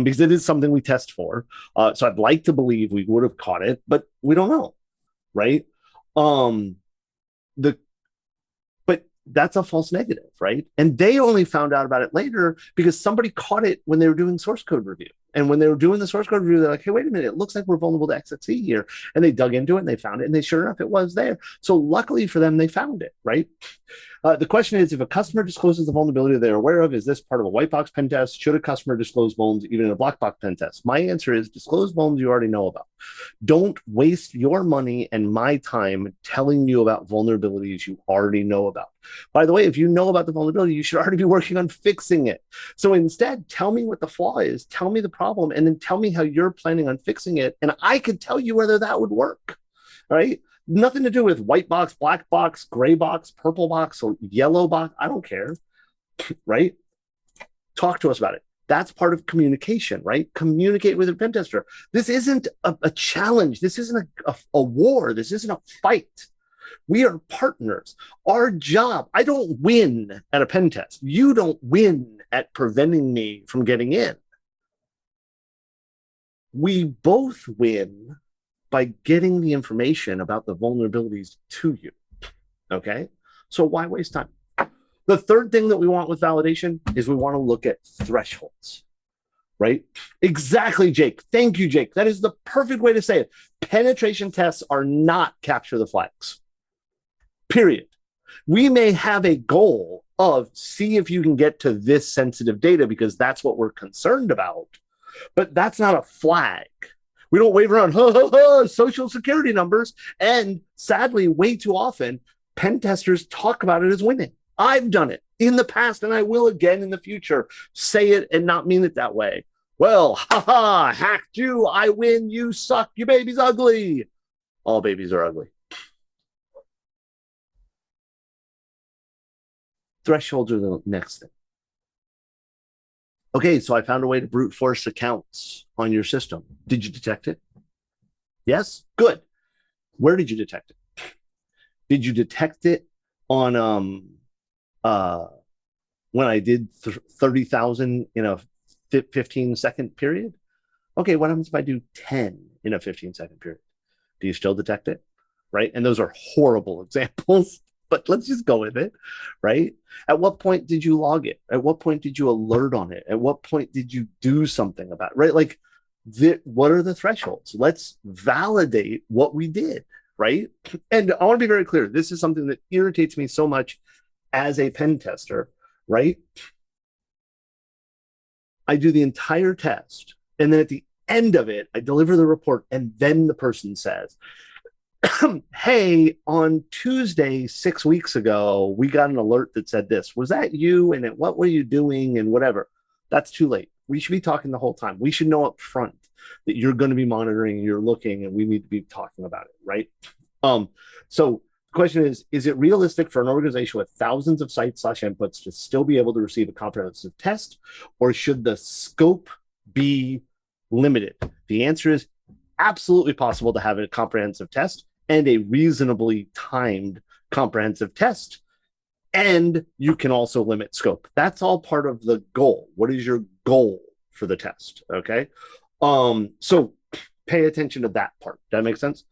because it is something we test for. So I'd like to believe we would have caught it, but we don't know, right? But that's a false negative, right? And they only found out about it later because somebody caught it when they were doing source code review. And when they were doing the source code review, they're like, hey, wait a minute, it looks like we're vulnerable to XXE here. And they dug into it and they found it. And sure enough, it was there. So luckily for them, they found it, right? The question is, if a customer discloses the vulnerability they're aware of, is this part of a white box pen test? Should a customer disclose vulns even in a black box pen test? My answer is disclose vulns you already know about. Don't waste your money and my time telling you about vulnerabilities you already know about. By the way, if you know about the vulnerability, you should already be working on fixing it. So instead, tell me what the flaw is, tell me the problem, and then tell me how you're planning on fixing it. And I could tell you whether that would work, right? Nothing to do with white box, black box, gray box, purple box, or yellow box. I don't care, right? Talk to us about it. That's part of communication, right? Communicate with a pen tester. This isn't a challenge. This isn't a war. This isn't a fight. We are partners. Our job, I don't win at a pen test. You don't win at preventing me from getting in. We both win by getting the information about the vulnerabilities to you. Okay? So why waste time? The third thing that we want with validation is we want to look at thresholds, right? Exactly, Jake. Thank you, Jake. That is the perfect way to say it. Penetration tests are not capture the flags. Period. We may have a goal of see if you can get to this sensitive data because that's what we're concerned about, but that's not a flag. We don't wave around social security numbers. And sadly, way too often, pen testers talk about it as winning. I've done it in the past, and I will again in the future. Say it and not mean it that way. Well, hacked you. I win. You suck. Your baby's ugly. All babies are ugly. Thresholds are the next thing. Okay, so I found a way to brute force accounts on your system. Did you detect it? Yes? Good. Where did you detect it? Did you detect it on when I did 30,000 in a 15-second period? Okay, what happens if I do 10 in a 15-second period? Do you still detect it? Right? And those are horrible examples, but let's just go with it, right? At what point did you log it? At what point did you alert on it? At what point did you do something about it, right? Like, what are the thresholds? Let's validate what we did, right? And I want to be very clear. This is something that irritates me so much as a pen tester, right? I do the entire test, and then at the end of it, I deliver the report, and then the person says, hey, on Tuesday, 6 weeks ago, we got an alert that said this. Was that you? And what were you doing? And whatever. That's too late. We should be talking the whole time. We should know up front that you're going to be monitoring, you're looking, and we need to be talking about it, right? So the question is it realistic for an organization with thousands of sites/inputs to still be able to receive a comprehensive test, or should the scope be limited? The answer is absolutely possible to have a comprehensive test and a reasonably timed comprehensive test. And you can also limit scope. That's all part of the goal. What is your goal for the test? Okay. So pay attention to that part. That makes sense.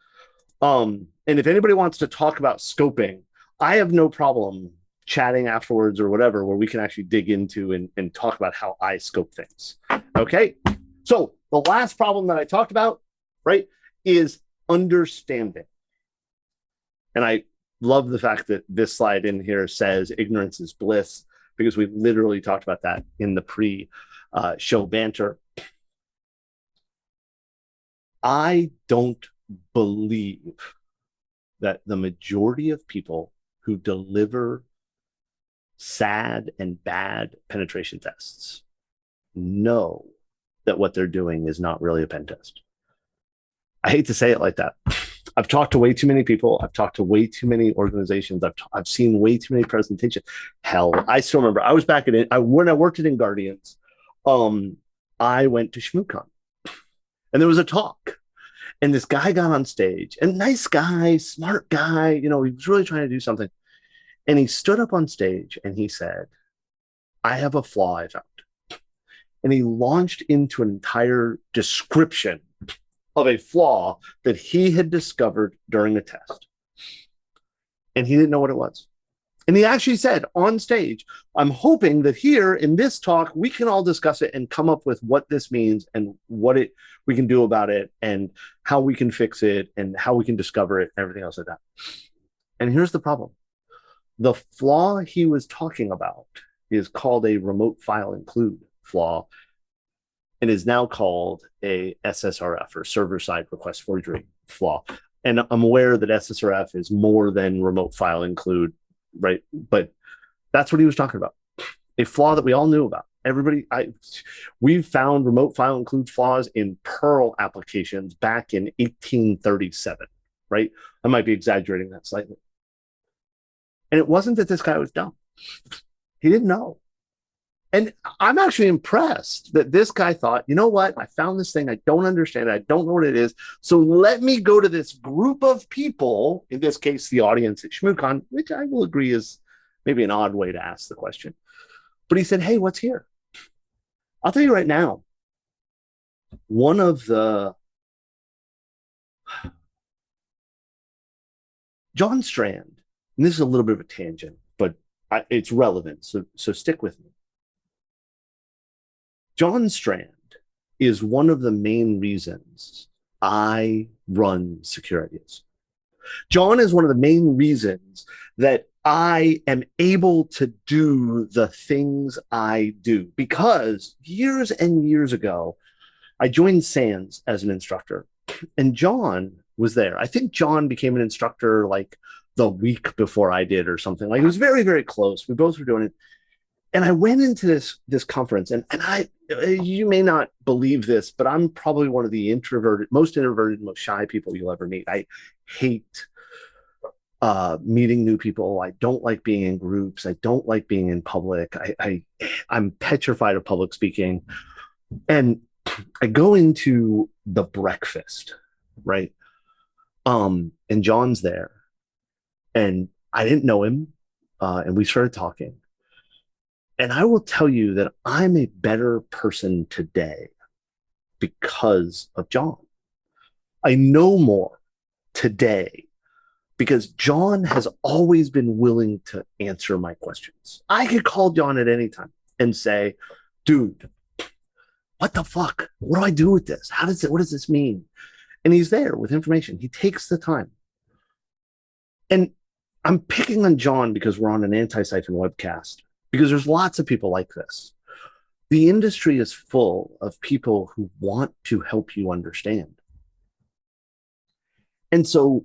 And And if anybody wants to talk about scoping, I have no problem chatting afterwards or whatever, where we can actually dig into and talk about how I scope things. Okay. So the last problem that I talked about, right, is understanding. And I love the fact that this slide in here says ignorance is bliss, because we literally talked about that in the pre-show banter. I don't believe that the majority of people who deliver sad and bad penetration tests know that what they're doing is not really a pen test. I hate to say it like that. I've talked to way too many people. I've talked to way too many organizations. I've seen way too many presentations. Hell, I still remember I was back at it when I worked at InGuardians. I went to ShmooCon, and there was a talk, and this guy got on stage, and nice guy, smart guy, he was really trying to do something, and he stood up on stage and he said, "I have a flaw I found," and he launched into an entire description of a flaw that he had discovered during a test. And he didn't know what it was. And he actually said on stage, "I'm hoping that here in this talk, we can all discuss it and come up with what this means and what we can do about it and how we can fix it and how we can discover it and everything else like that." And here's the problem. The flaw he was talking about is called a remote file include flaw, and is now called a SSRF, or server-side request forgery flaw. And I'm aware that SSRF is more than remote file include, right? But that's what he was talking about. A flaw that we all knew about. We've found remote file include flaws in Perl applications back in 1837, right? I might be exaggerating that slightly. And it wasn't that this guy was dumb. He didn't know. And I'm actually impressed that this guy thought, you know what? I found this thing. I don't understand it. I don't know what it is. So let me go to this group of people, in this case, the audience at ShmooCon, which I will agree is maybe an odd way to ask the question. But he said, "Hey, what's here?" I'll tell you right now, one of the John Strand, and this is a little bit of a tangent, but it's relevant. So stick with me. John Strand is one of the main reasons I run Securities. John is one of the main reasons that I am able to do the things I do, because years and years ago, I joined SANS as an instructor, and John was there. I think John became an instructor like the week before I did or something. Like, it was very, very close. We both were doing it. And I went into this conference, and you may not believe this, but I'm probably one of the most introverted, most shy people you'll ever meet. I hate meeting new people. I don't like being in groups. I don't like being in public. I'm petrified of public speaking. And I go into the breakfast, right? And John's there, and I didn't know him, and we started talking. And I will tell you that I'm a better person today because of John. I know more today because John has always been willing to answer my questions. I could call John at any time and say, "Dude, what the fuck? What do I do with this? What does this mean?" And he's there with information. He takes the time. And I'm picking on John because we're on an Antisyphon webcast, because there's lots of people like this. The industry is full of people who want to help you understand. And so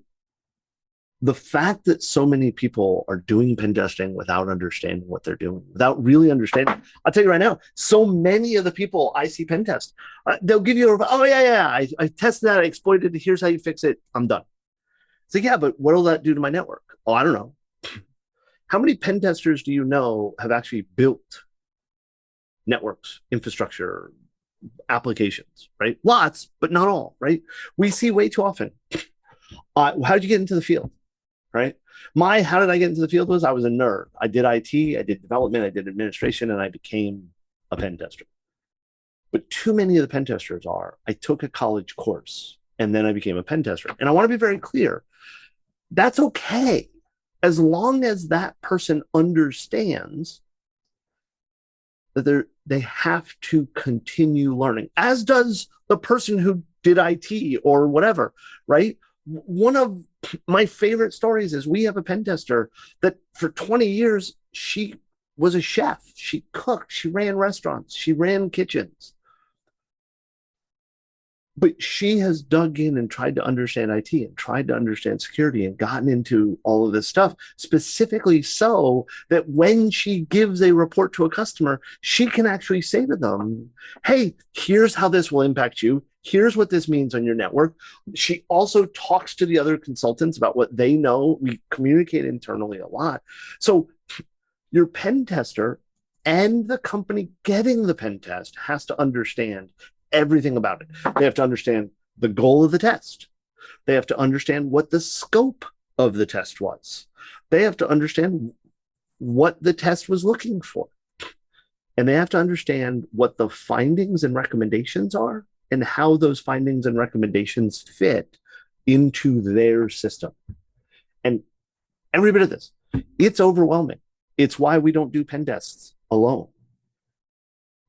the fact that so many people are doing pen testing without understanding what they're doing, without really understanding, I'll tell you right now, so many of the people I see pen test, they'll give you, I tested that, I exploited it, here's how you fix it, I'm done. So yeah, but what will that do to my network? Oh, I don't know. How many pen testers do you know have actually built networks, infrastructure, applications, right? Lots, but not all, right? We see way too often. How did you get into the field, right? How did I get into the field was I was a nerd. I did IT, I did development, I did administration, and I became a pen tester. But too many of the pen testers I took a college course, and then I became a pen tester. And I want to be very clear. That's okay, as long as that person understands that they have to continue learning, as does the person who did IT or whatever, right? One of my favorite stories is we have a pen tester that for 20 years, she was a chef. She cooked, she ran restaurants, she ran kitchens. But she has dug in and tried to understand IT and tried to understand security and gotten into all of this stuff, specifically so that when she gives a report to a customer, she can actually say to them, hey, here's how this will impact you. Here's what this means on your network. She also talks to the other consultants about what they know. We communicate internally a lot. So your pen tester and the company getting the pen test has to understand everything about it. They have to understand the goal of the test. They have to understand what the scope of the test was. They have to understand what the test was looking for. And they have to understand what the findings and recommendations are and how those findings and recommendations fit into their system. And every bit of this, it's overwhelming. It's why we don't do pen tests alone.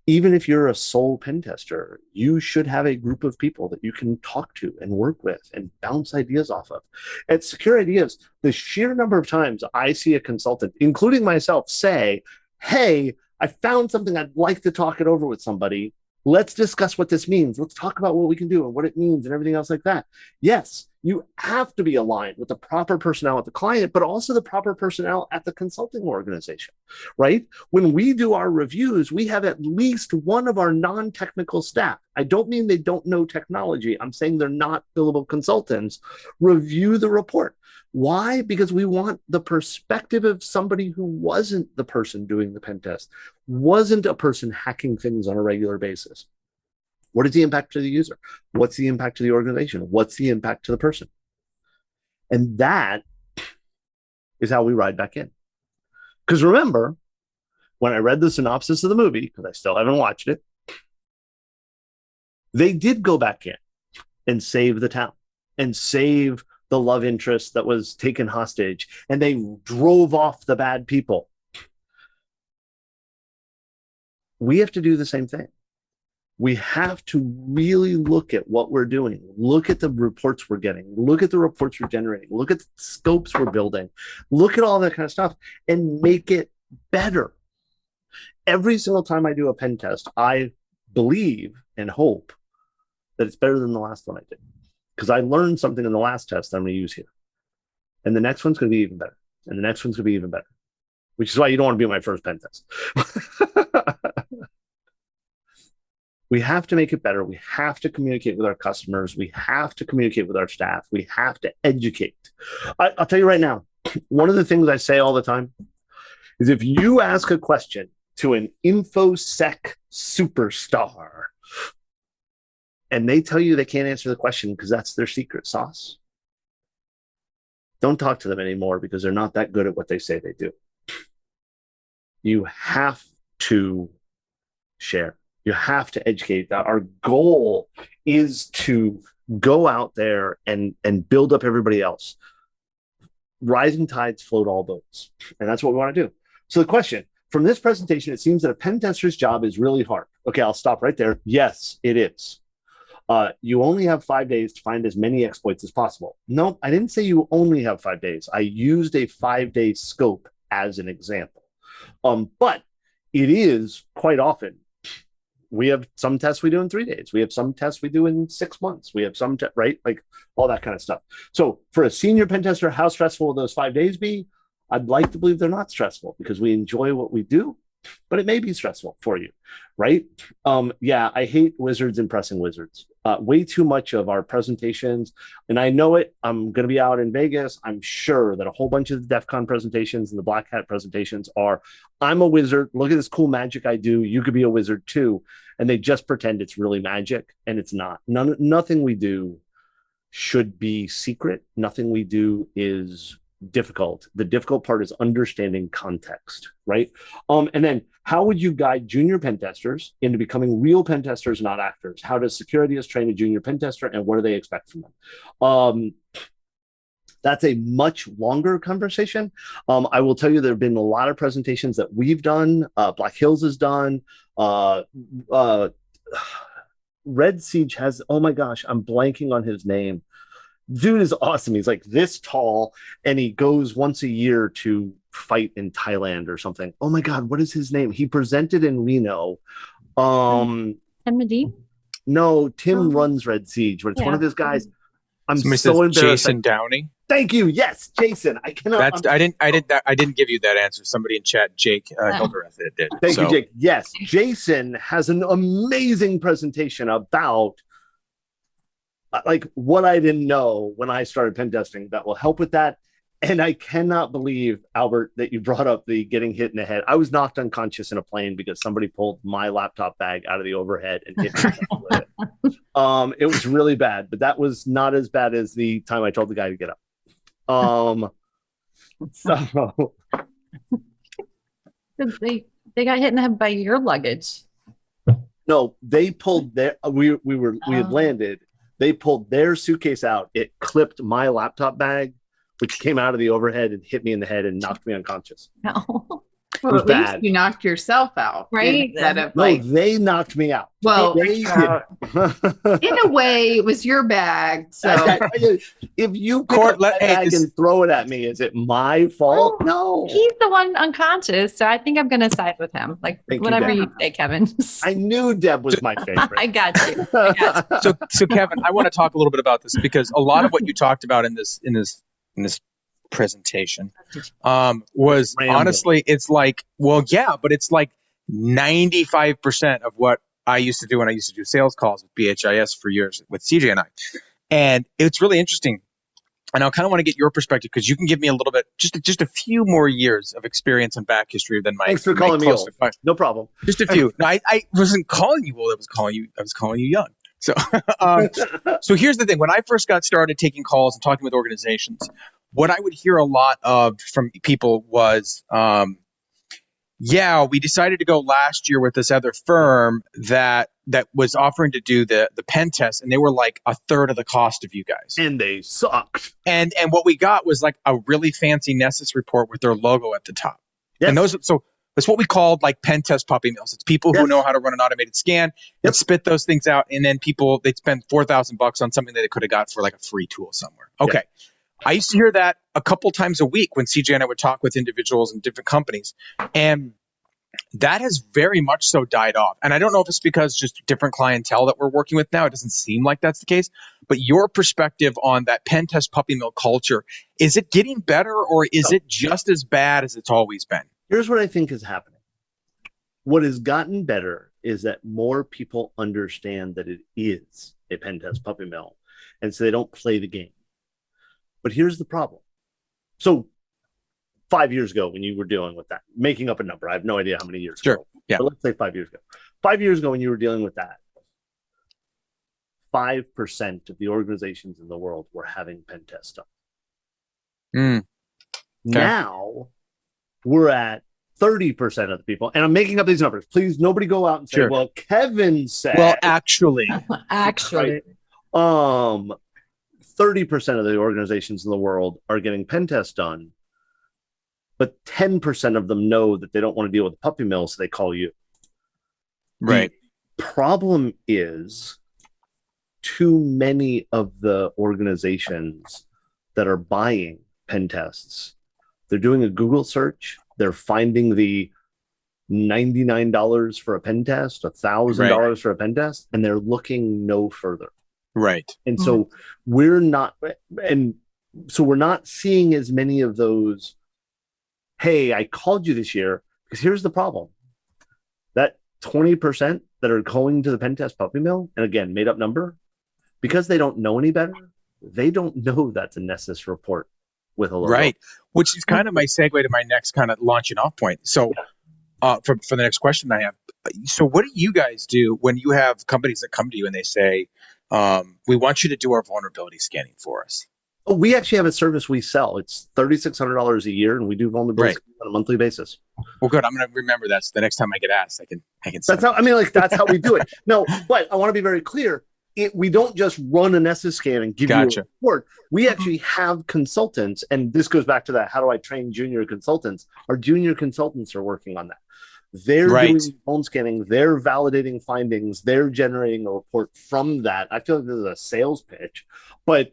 Even if you're a sole pen tester, you should have a group of people that you can talk to and work with and bounce ideas off of. At Secure Ideas, the sheer number of times I see a consultant, including myself, say, hey, I found something, I'd like to talk it over with somebody. Let's discuss what this means. Let's talk about what we can do and what it means and everything else like that. Yes, you have to be aligned with the proper personnel at the client, but also the proper personnel at the consulting organization, right? When we do our reviews, we have at least one of our non-technical staff. I don't mean they don't know technology. I'm saying they're not billable consultants. Review the report. Why? Because we want the perspective of somebody who wasn't the person doing the pen test, wasn't a person hacking things on a regular basis. What is the impact to the user? What's the impact to the organization? What's the impact to the person? And that is how we ride back in. Because remember, when I read the synopsis of the movie, because I still haven't watched it, they did go back in and save the town and save the love interest that was taken hostage, and they drove off the bad people. We have to do the same thing. We have to really look at what we're doing, look at the reports we're getting, look at the reports we're generating, look at the scopes we're building, look at all that kind of stuff and make it better. Every single time I do a pen test, I believe and hope that it's better than the last one I did, because I learned something in the last test that I'm going to use here. And the next one's going to be even better. And the next one's going to be even better, which is why you don't want to be my first pen test. We have to make it better. We have to communicate with our customers. We have to communicate with our staff. We have to educate. I'll tell you right now, one of the things I say all the time is if you ask a question to an Infosec superstar and they tell you they can't answer the question because that's their secret sauce, don't talk to them anymore, because they're not that good at what they say they do. You have to share. You have to educate. Our goal is to go out there and build up everybody else. Rising tides float all boats. And that's what we want to do. So the question from this presentation, it seems that a pen tester's job is really hard. Okay, I'll stop right there. Yes, it is. You only have 5 days to find as many exploits as possible. No, I didn't say you only have 5 days. I used a 5-day scope as an example. But it is quite often. We have some tests we do in 3 days. We have some tests we do in 6 months. We have some, right? Like all that kind of stuff. So for a senior pen tester, how stressful will those 5 days be? I'd like to believe they're not stressful, because we enjoy what we do, but it may be stressful for you, right? Yeah, I hate wizards impressing wizards. Way too much of our presentations, and I know it, I'm going to be out in Vegas. I'm sure that a whole bunch of the DEF CON presentations and the Black Hat presentations are, I'm a wizard, look at this cool magic I do, you could be a wizard too. And they just pretend it's really magic, and it's not. Nothing we do should be secret. Nothing we do is difficult. The difficult part is understanding context, right? And then how would you guide junior pen testers into becoming real pen testers, not actors? How does Secure Ideas train a junior pen tester, and what do they expect from them? That's a much longer conversation. I will tell you, there have been a lot of presentations that we've done. Black Hills has done. Red Siege has, oh my gosh, I'm blanking on his name. Dude is awesome. He's like this tall, and he goes once a year to fight in Thailand or something. Oh my God, what is his name? He presented in Reno. Tim Medine? No, Tim runs Red Siege, but it's one of his guys. I'm Somebody so embarrassed. Jason Downey. Thank you. Yes, Jason. I cannot. I didn't give you that answer. Somebody in chat, Jake Hildreth, did. Thank you, Jake. Yes, Jason has an amazing presentation about like what I didn't know when I started pen testing that will help with that. And I cannot believe, Albert, that you brought up the getting hit in the head. I was knocked unconscious in a plane because somebody pulled my laptop bag out of the overhead and hit me with it. It was really bad, but that was not as bad as the time I told the guy to get up. So they got hit in the head by your luggage. No, they pulled their. We had landed. They pulled their suitcase out. It clipped my laptop bag, which came out of the overhead and hit me in the head and knocked me unconscious. No. It was at bad. least you knocked yourself out, right? Instead of No, they knocked me out. Well, they did. in a way, it was your bag. So if you pick up that bag and throw it at me, is it my fault? No. He's the one unconscious, so I think I'm going to side with him. Like whatever you say, Kevin. I knew Deb was my favorite. I got you. So Kevin, I want to talk a little bit about this because a lot of what you talked about in this presentation was honestly, it's like, well, yeah, but it's like 95% of what I used to do when I used to do sales calls with BHIS for years with CJ and I. And it's really interesting. And I kind of want to get your perspective because you can give me a little bit, just a few more years of experience and back history than my. Thanks for calling me old. No problem. Just a few. No, I wasn't calling you old. I was calling you young. So, so here's the thing. When I first got started taking calls and talking with organizations, what I would hear a lot of from people was, yeah, we decided to go last year with this other firm that was offering to do the pen test, and they were like a third of the cost of you guys. And they sucked. And what we got was like a really fancy Nessus report with their logo at the top. Yes. And that's what we called like pen test puppy mills. It's people who know how to run an automated scan and spit those things out, and then they'd spend $4,000 on something that they could have got for like a free tool somewhere. Okay. Yes. I used to hear that a couple times a week when CJ and I would talk with individuals in different companies. And that has very much so died off. And I don't know if it's because just different clientele that we're working with now. It doesn't seem like that's the case. But your perspective on that pen test puppy mill culture, is it getting better or is it just as bad as it's always been? Here's what I think is happening. What has gotten better is that more people understand that it is a pen test puppy mill. And so they don't play the game. But here's the problem. So 5 years ago, when you were dealing with that, making up a number, I have no idea how many years ago. Yeah. But let's say 5 years ago. 5 years ago, when you were dealing with that, 5% of the organizations in the world were having pen tests done. Okay. Now we're at 30% of the people, and I'm making up these numbers. Please, nobody go out and say, well, Kevin said. Well, actually. Right? 30% of the organizations in the world are getting pen tests done, but 10% of them know that they don't want to deal with the puppy mill, so they call you. Right. The problem is too many of the organizations that are buying pen tests, they're doing a Google search, they're finding the $99 for a pen test, $1,000 for a pen test, and they're looking no further. Right. And so we're not seeing as many of those, hey, I called you this year, because here's the problem. That 20% that are going to the pen test puppy mill, and again, made up number, because they don't know any better, they don't know that's a Nessus report with a logo. Right. Which is kind of my segue to my next kind of launching off point. So for the next question I have, so what do you guys do when you have companies that come to you and they say, we want you to do our vulnerability scanning for us? Oh, we actually have a service we sell. It's $3,600 a year, and we do vulnerability scanning on a monthly basis. Well, good. I'm going to remember that. So the next time I get asked, I can. That's how. I mean, like that's how we do it. No, but I want to be very clear. we don't just run a Nessus scan and give you a report. We actually have consultants, and this goes back to that. How do I train junior consultants? Our junior consultants are working on that. They're doing phone scanning. They're validating findings. They're generating a report from that. I feel like this is a sales pitch, but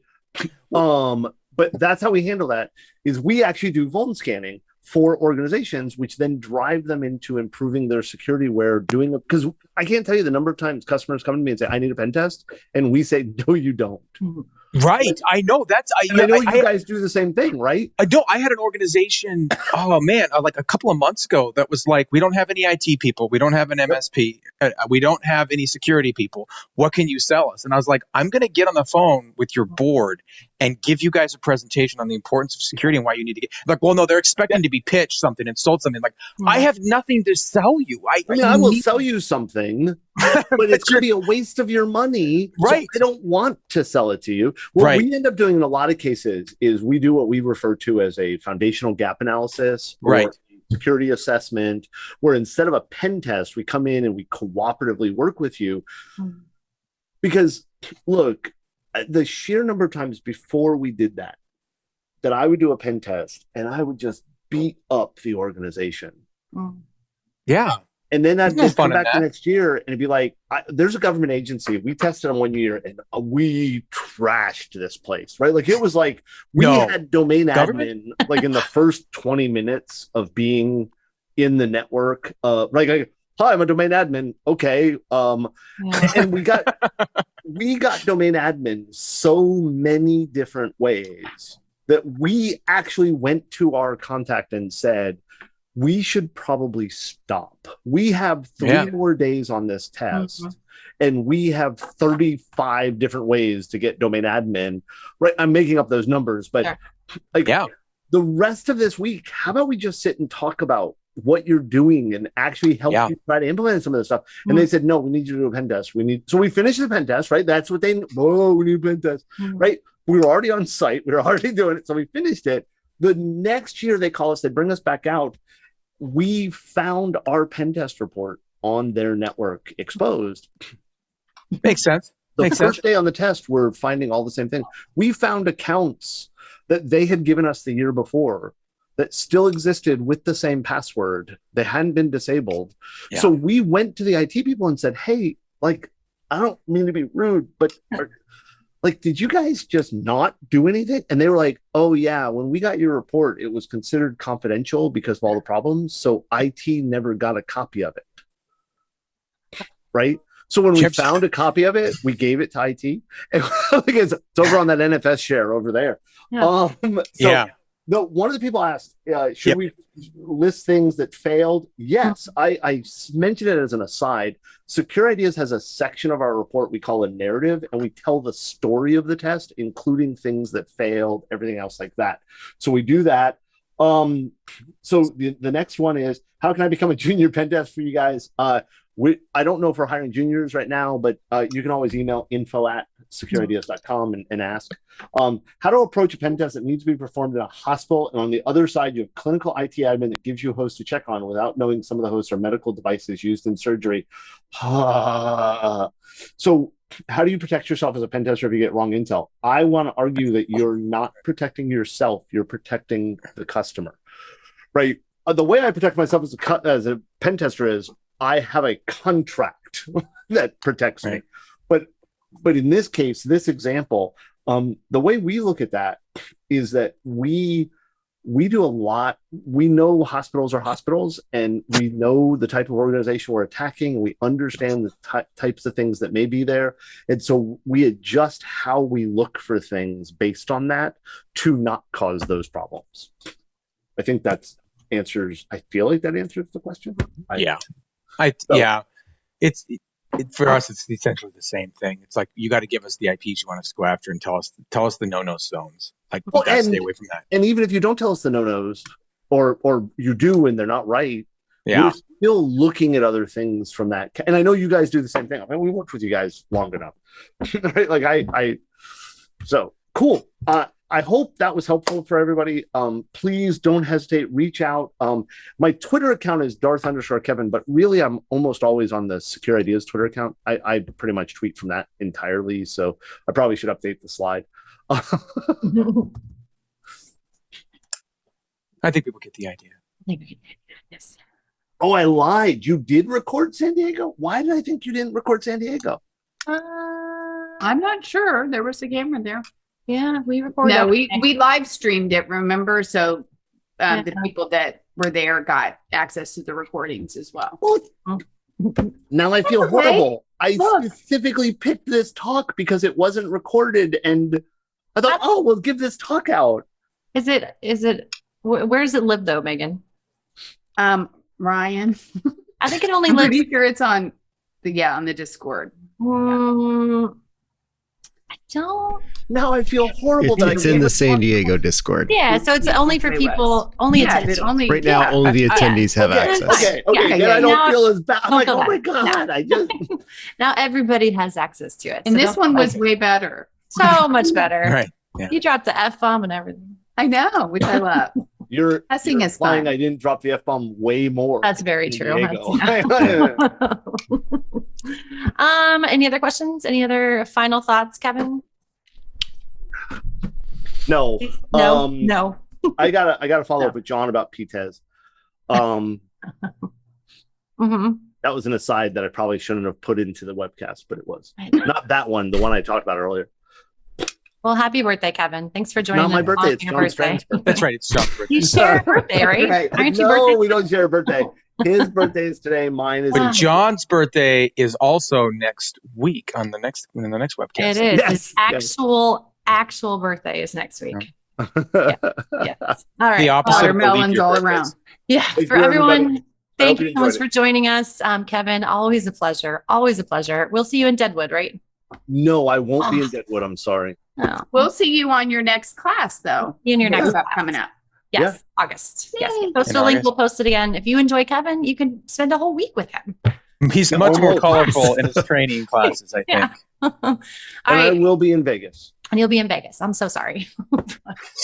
that's how we handle that. Is we actually do phone scanning for organizations, which then drive them into improving their security. Because I can't tell you the number of times customers come to me and say, "I need a pen test," and we say, "No, you don't." Right. I know I know you guys do the same thing, right? I don't. I had an organization, like a couple of months ago that was like, we don't have any IT people. We don't have an MSP. We don't have any security people. What can you sell us? And I was like, I'm going to get on the phone with your board and give you guys a presentation on the importance of security and why you need to get like, well, no, they're expecting to be pitched something and sold something. Like, I have nothing to sell you. I will sell you something, but it's going to be a waste of your money. Right. So I don't want to sell it to you. What we end up doing in a lot of cases is we do what we refer to as a foundational gap analysis, or security assessment, where instead of a pen test, we come in and we cooperatively work with you. Because look, the sheer number of times before we did that I would do a pen test and I would just beat up the organization. Yeah. And then I'd come back the next year and it'd be like, there's a government agency. We tested them 1 year and we trashed this place, right? Like it was like we had domain admin like in the first 20 minutes of being in the network. Hi, I'm a domain admin. Okay. And we got domain admin so many different ways that we actually went to our contact and said, we should probably stop. We have 3 more days on this test, and we have 35 different ways to get domain admin. Right? I'm making up those numbers, but the rest of this week, how about we just sit and talk about what you're doing and actually help you try to implement some of this stuff? And they said, no, we need you to do a pen test. So we finished the pen test, right? That's what we need a pen test, right? We were already on site. We were already doing it. So we finished it. The next year they call us, they bring us back out. We found our pen test report on their network exposed. Makes sense. The first day on the test, we're finding all the same thing. We found accounts that they had given us the year before that still existed with the same password. They hadn't been disabled. Yeah. So we went to the IT people and said, hey, like, I don't mean to be rude, but did you guys just not do anything? And they were like, oh, yeah, when we got your report, it was considered confidential because of all the problems. So IT never got a copy of it. Right? So when we found a copy of it, we gave it to IT. And it's over on that NFS share over there. Yeah. No, one of the people asked, should we list things that failed? Yes, I mentioned it as an aside. Secure Ideas has a section of our report we call a narrative, and we tell the story of the test, including things that failed, everything else like that. So we do that. So the next one is, how can I become a junior pen test for you guys? I don't know if we're hiring juniors right now, but you can always email info@securideas.com and ask. How to approach a pen test that needs to be performed in a hospital, and on the other side, you have clinical IT admin that gives you a host to check on without knowing some of the hosts are medical devices used in surgery. So how do you protect yourself as a pen tester if you get wrong intel? I want to argue that you're not protecting yourself, you're protecting the customer, right? The way I protect myself as a pen tester is I have a contract that protects me. But in this case, this example, the way we look at that is that we do a lot. We know hospitals are hospitals, and we know the type of organization we're attacking. We understand the types of things that may be there. And so we adjust how we look for things based on that to not cause those problems. I think I feel like that answers the question. For us, it's essentially the same thing. It's like, you got to give us the IPs you want us to go after and tell us the no-no zones. Like, we got to stay away from that. And even if you don't tell us the no-nos, or you do and they're not right, we're still looking at other things from that. And I know you guys do the same thing. I mean, we worked with you guys long enough, right? Like so cool. I hope that was helpful for everybody. Please don't hesitate, reach out. My Twitter account is Darth_Kevin, but really I'm almost always on the Secure Ideas Twitter account. I pretty much tweet from that entirely, so I probably should update the slide. I think people get the idea. Yes. Oh, I lied. You did record San Diego? Why did I think you didn't record San Diego? I'm not sure. There was a camera there. Yeah, we recorded. No, we live streamed it, remember? So the people that were there got access to the recordings as well. Now I feel horrible. I Look. specifically picked this talk because it wasn't recorded, and I thought, oh, we'll give this talk out. Is it where does it live though, Megan? Ryan. I think it only I'm lives. pretty sure it's on the Discord. I don't. Now I feel horrible that It's I in gave the a San talk. Diego Discord. Yeah, so it's only for people, only attendees. Right now, only the attendees have Okay, access. Okay, Yeah, then I don't now- feel as bad. I'm don't like, feel oh bad. my God, I just Now everybody has access to it. And so this don't one was feel way better. so much better. Right. Yeah. You dropped the F-bomb and everything. I know, which I love. you're Cussing you're is implying fun. I didn't drop the F-bomb way more. That's very in true. Diego. Any other questions? Any other final thoughts, Kevin? No. No, no. I gotta follow up with John about PTES. That was an aside that I probably shouldn't have put into the webcast, but it was not that one, the one I talked about earlier. Well, happy birthday, Kevin. Thanks for joining Not my us birthday, on it's your John's birthday. friend's birthday. That's right. It's John's birthday. You share a birthday, right? Right. Aren't you No, birthday? we don't share a birthday. His birthday is today. Mine is But Wow. John's birthday is also next week in the next webcast. It is. Yes, His yes. actual birthday is next week. Yes. All right. The opposite of the leap Watermelons year all birthdays. around. Yeah. Thank For you, everyone, everybody. I thank hope you you so much enjoyed for it. joining us. Kevin, always a pleasure. Always a pleasure. We'll see you in Deadwood, right? No, I won't be in Deadwood. I'm sorry. Oh. We'll see you on your next class, though. You and your next Stuff class. coming up. Yes, August. Yes. Yay. Post In a link. August. We'll post it again. If you enjoy Kevin, you can spend a whole week with him. He's Yeah, much more almost. colorful in his training classes, I think. Yeah. All And right. I will be in Vegas. And you'll be in Vegas. I'm so sorry.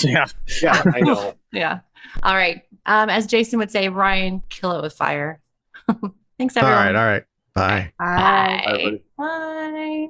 Yeah. Yeah, I know. Yeah. All right. As Jason would say, Ryan, kill it with fire. Thanks, All everyone. right. All right. Bye. Bye. Bye, everybody. Bye.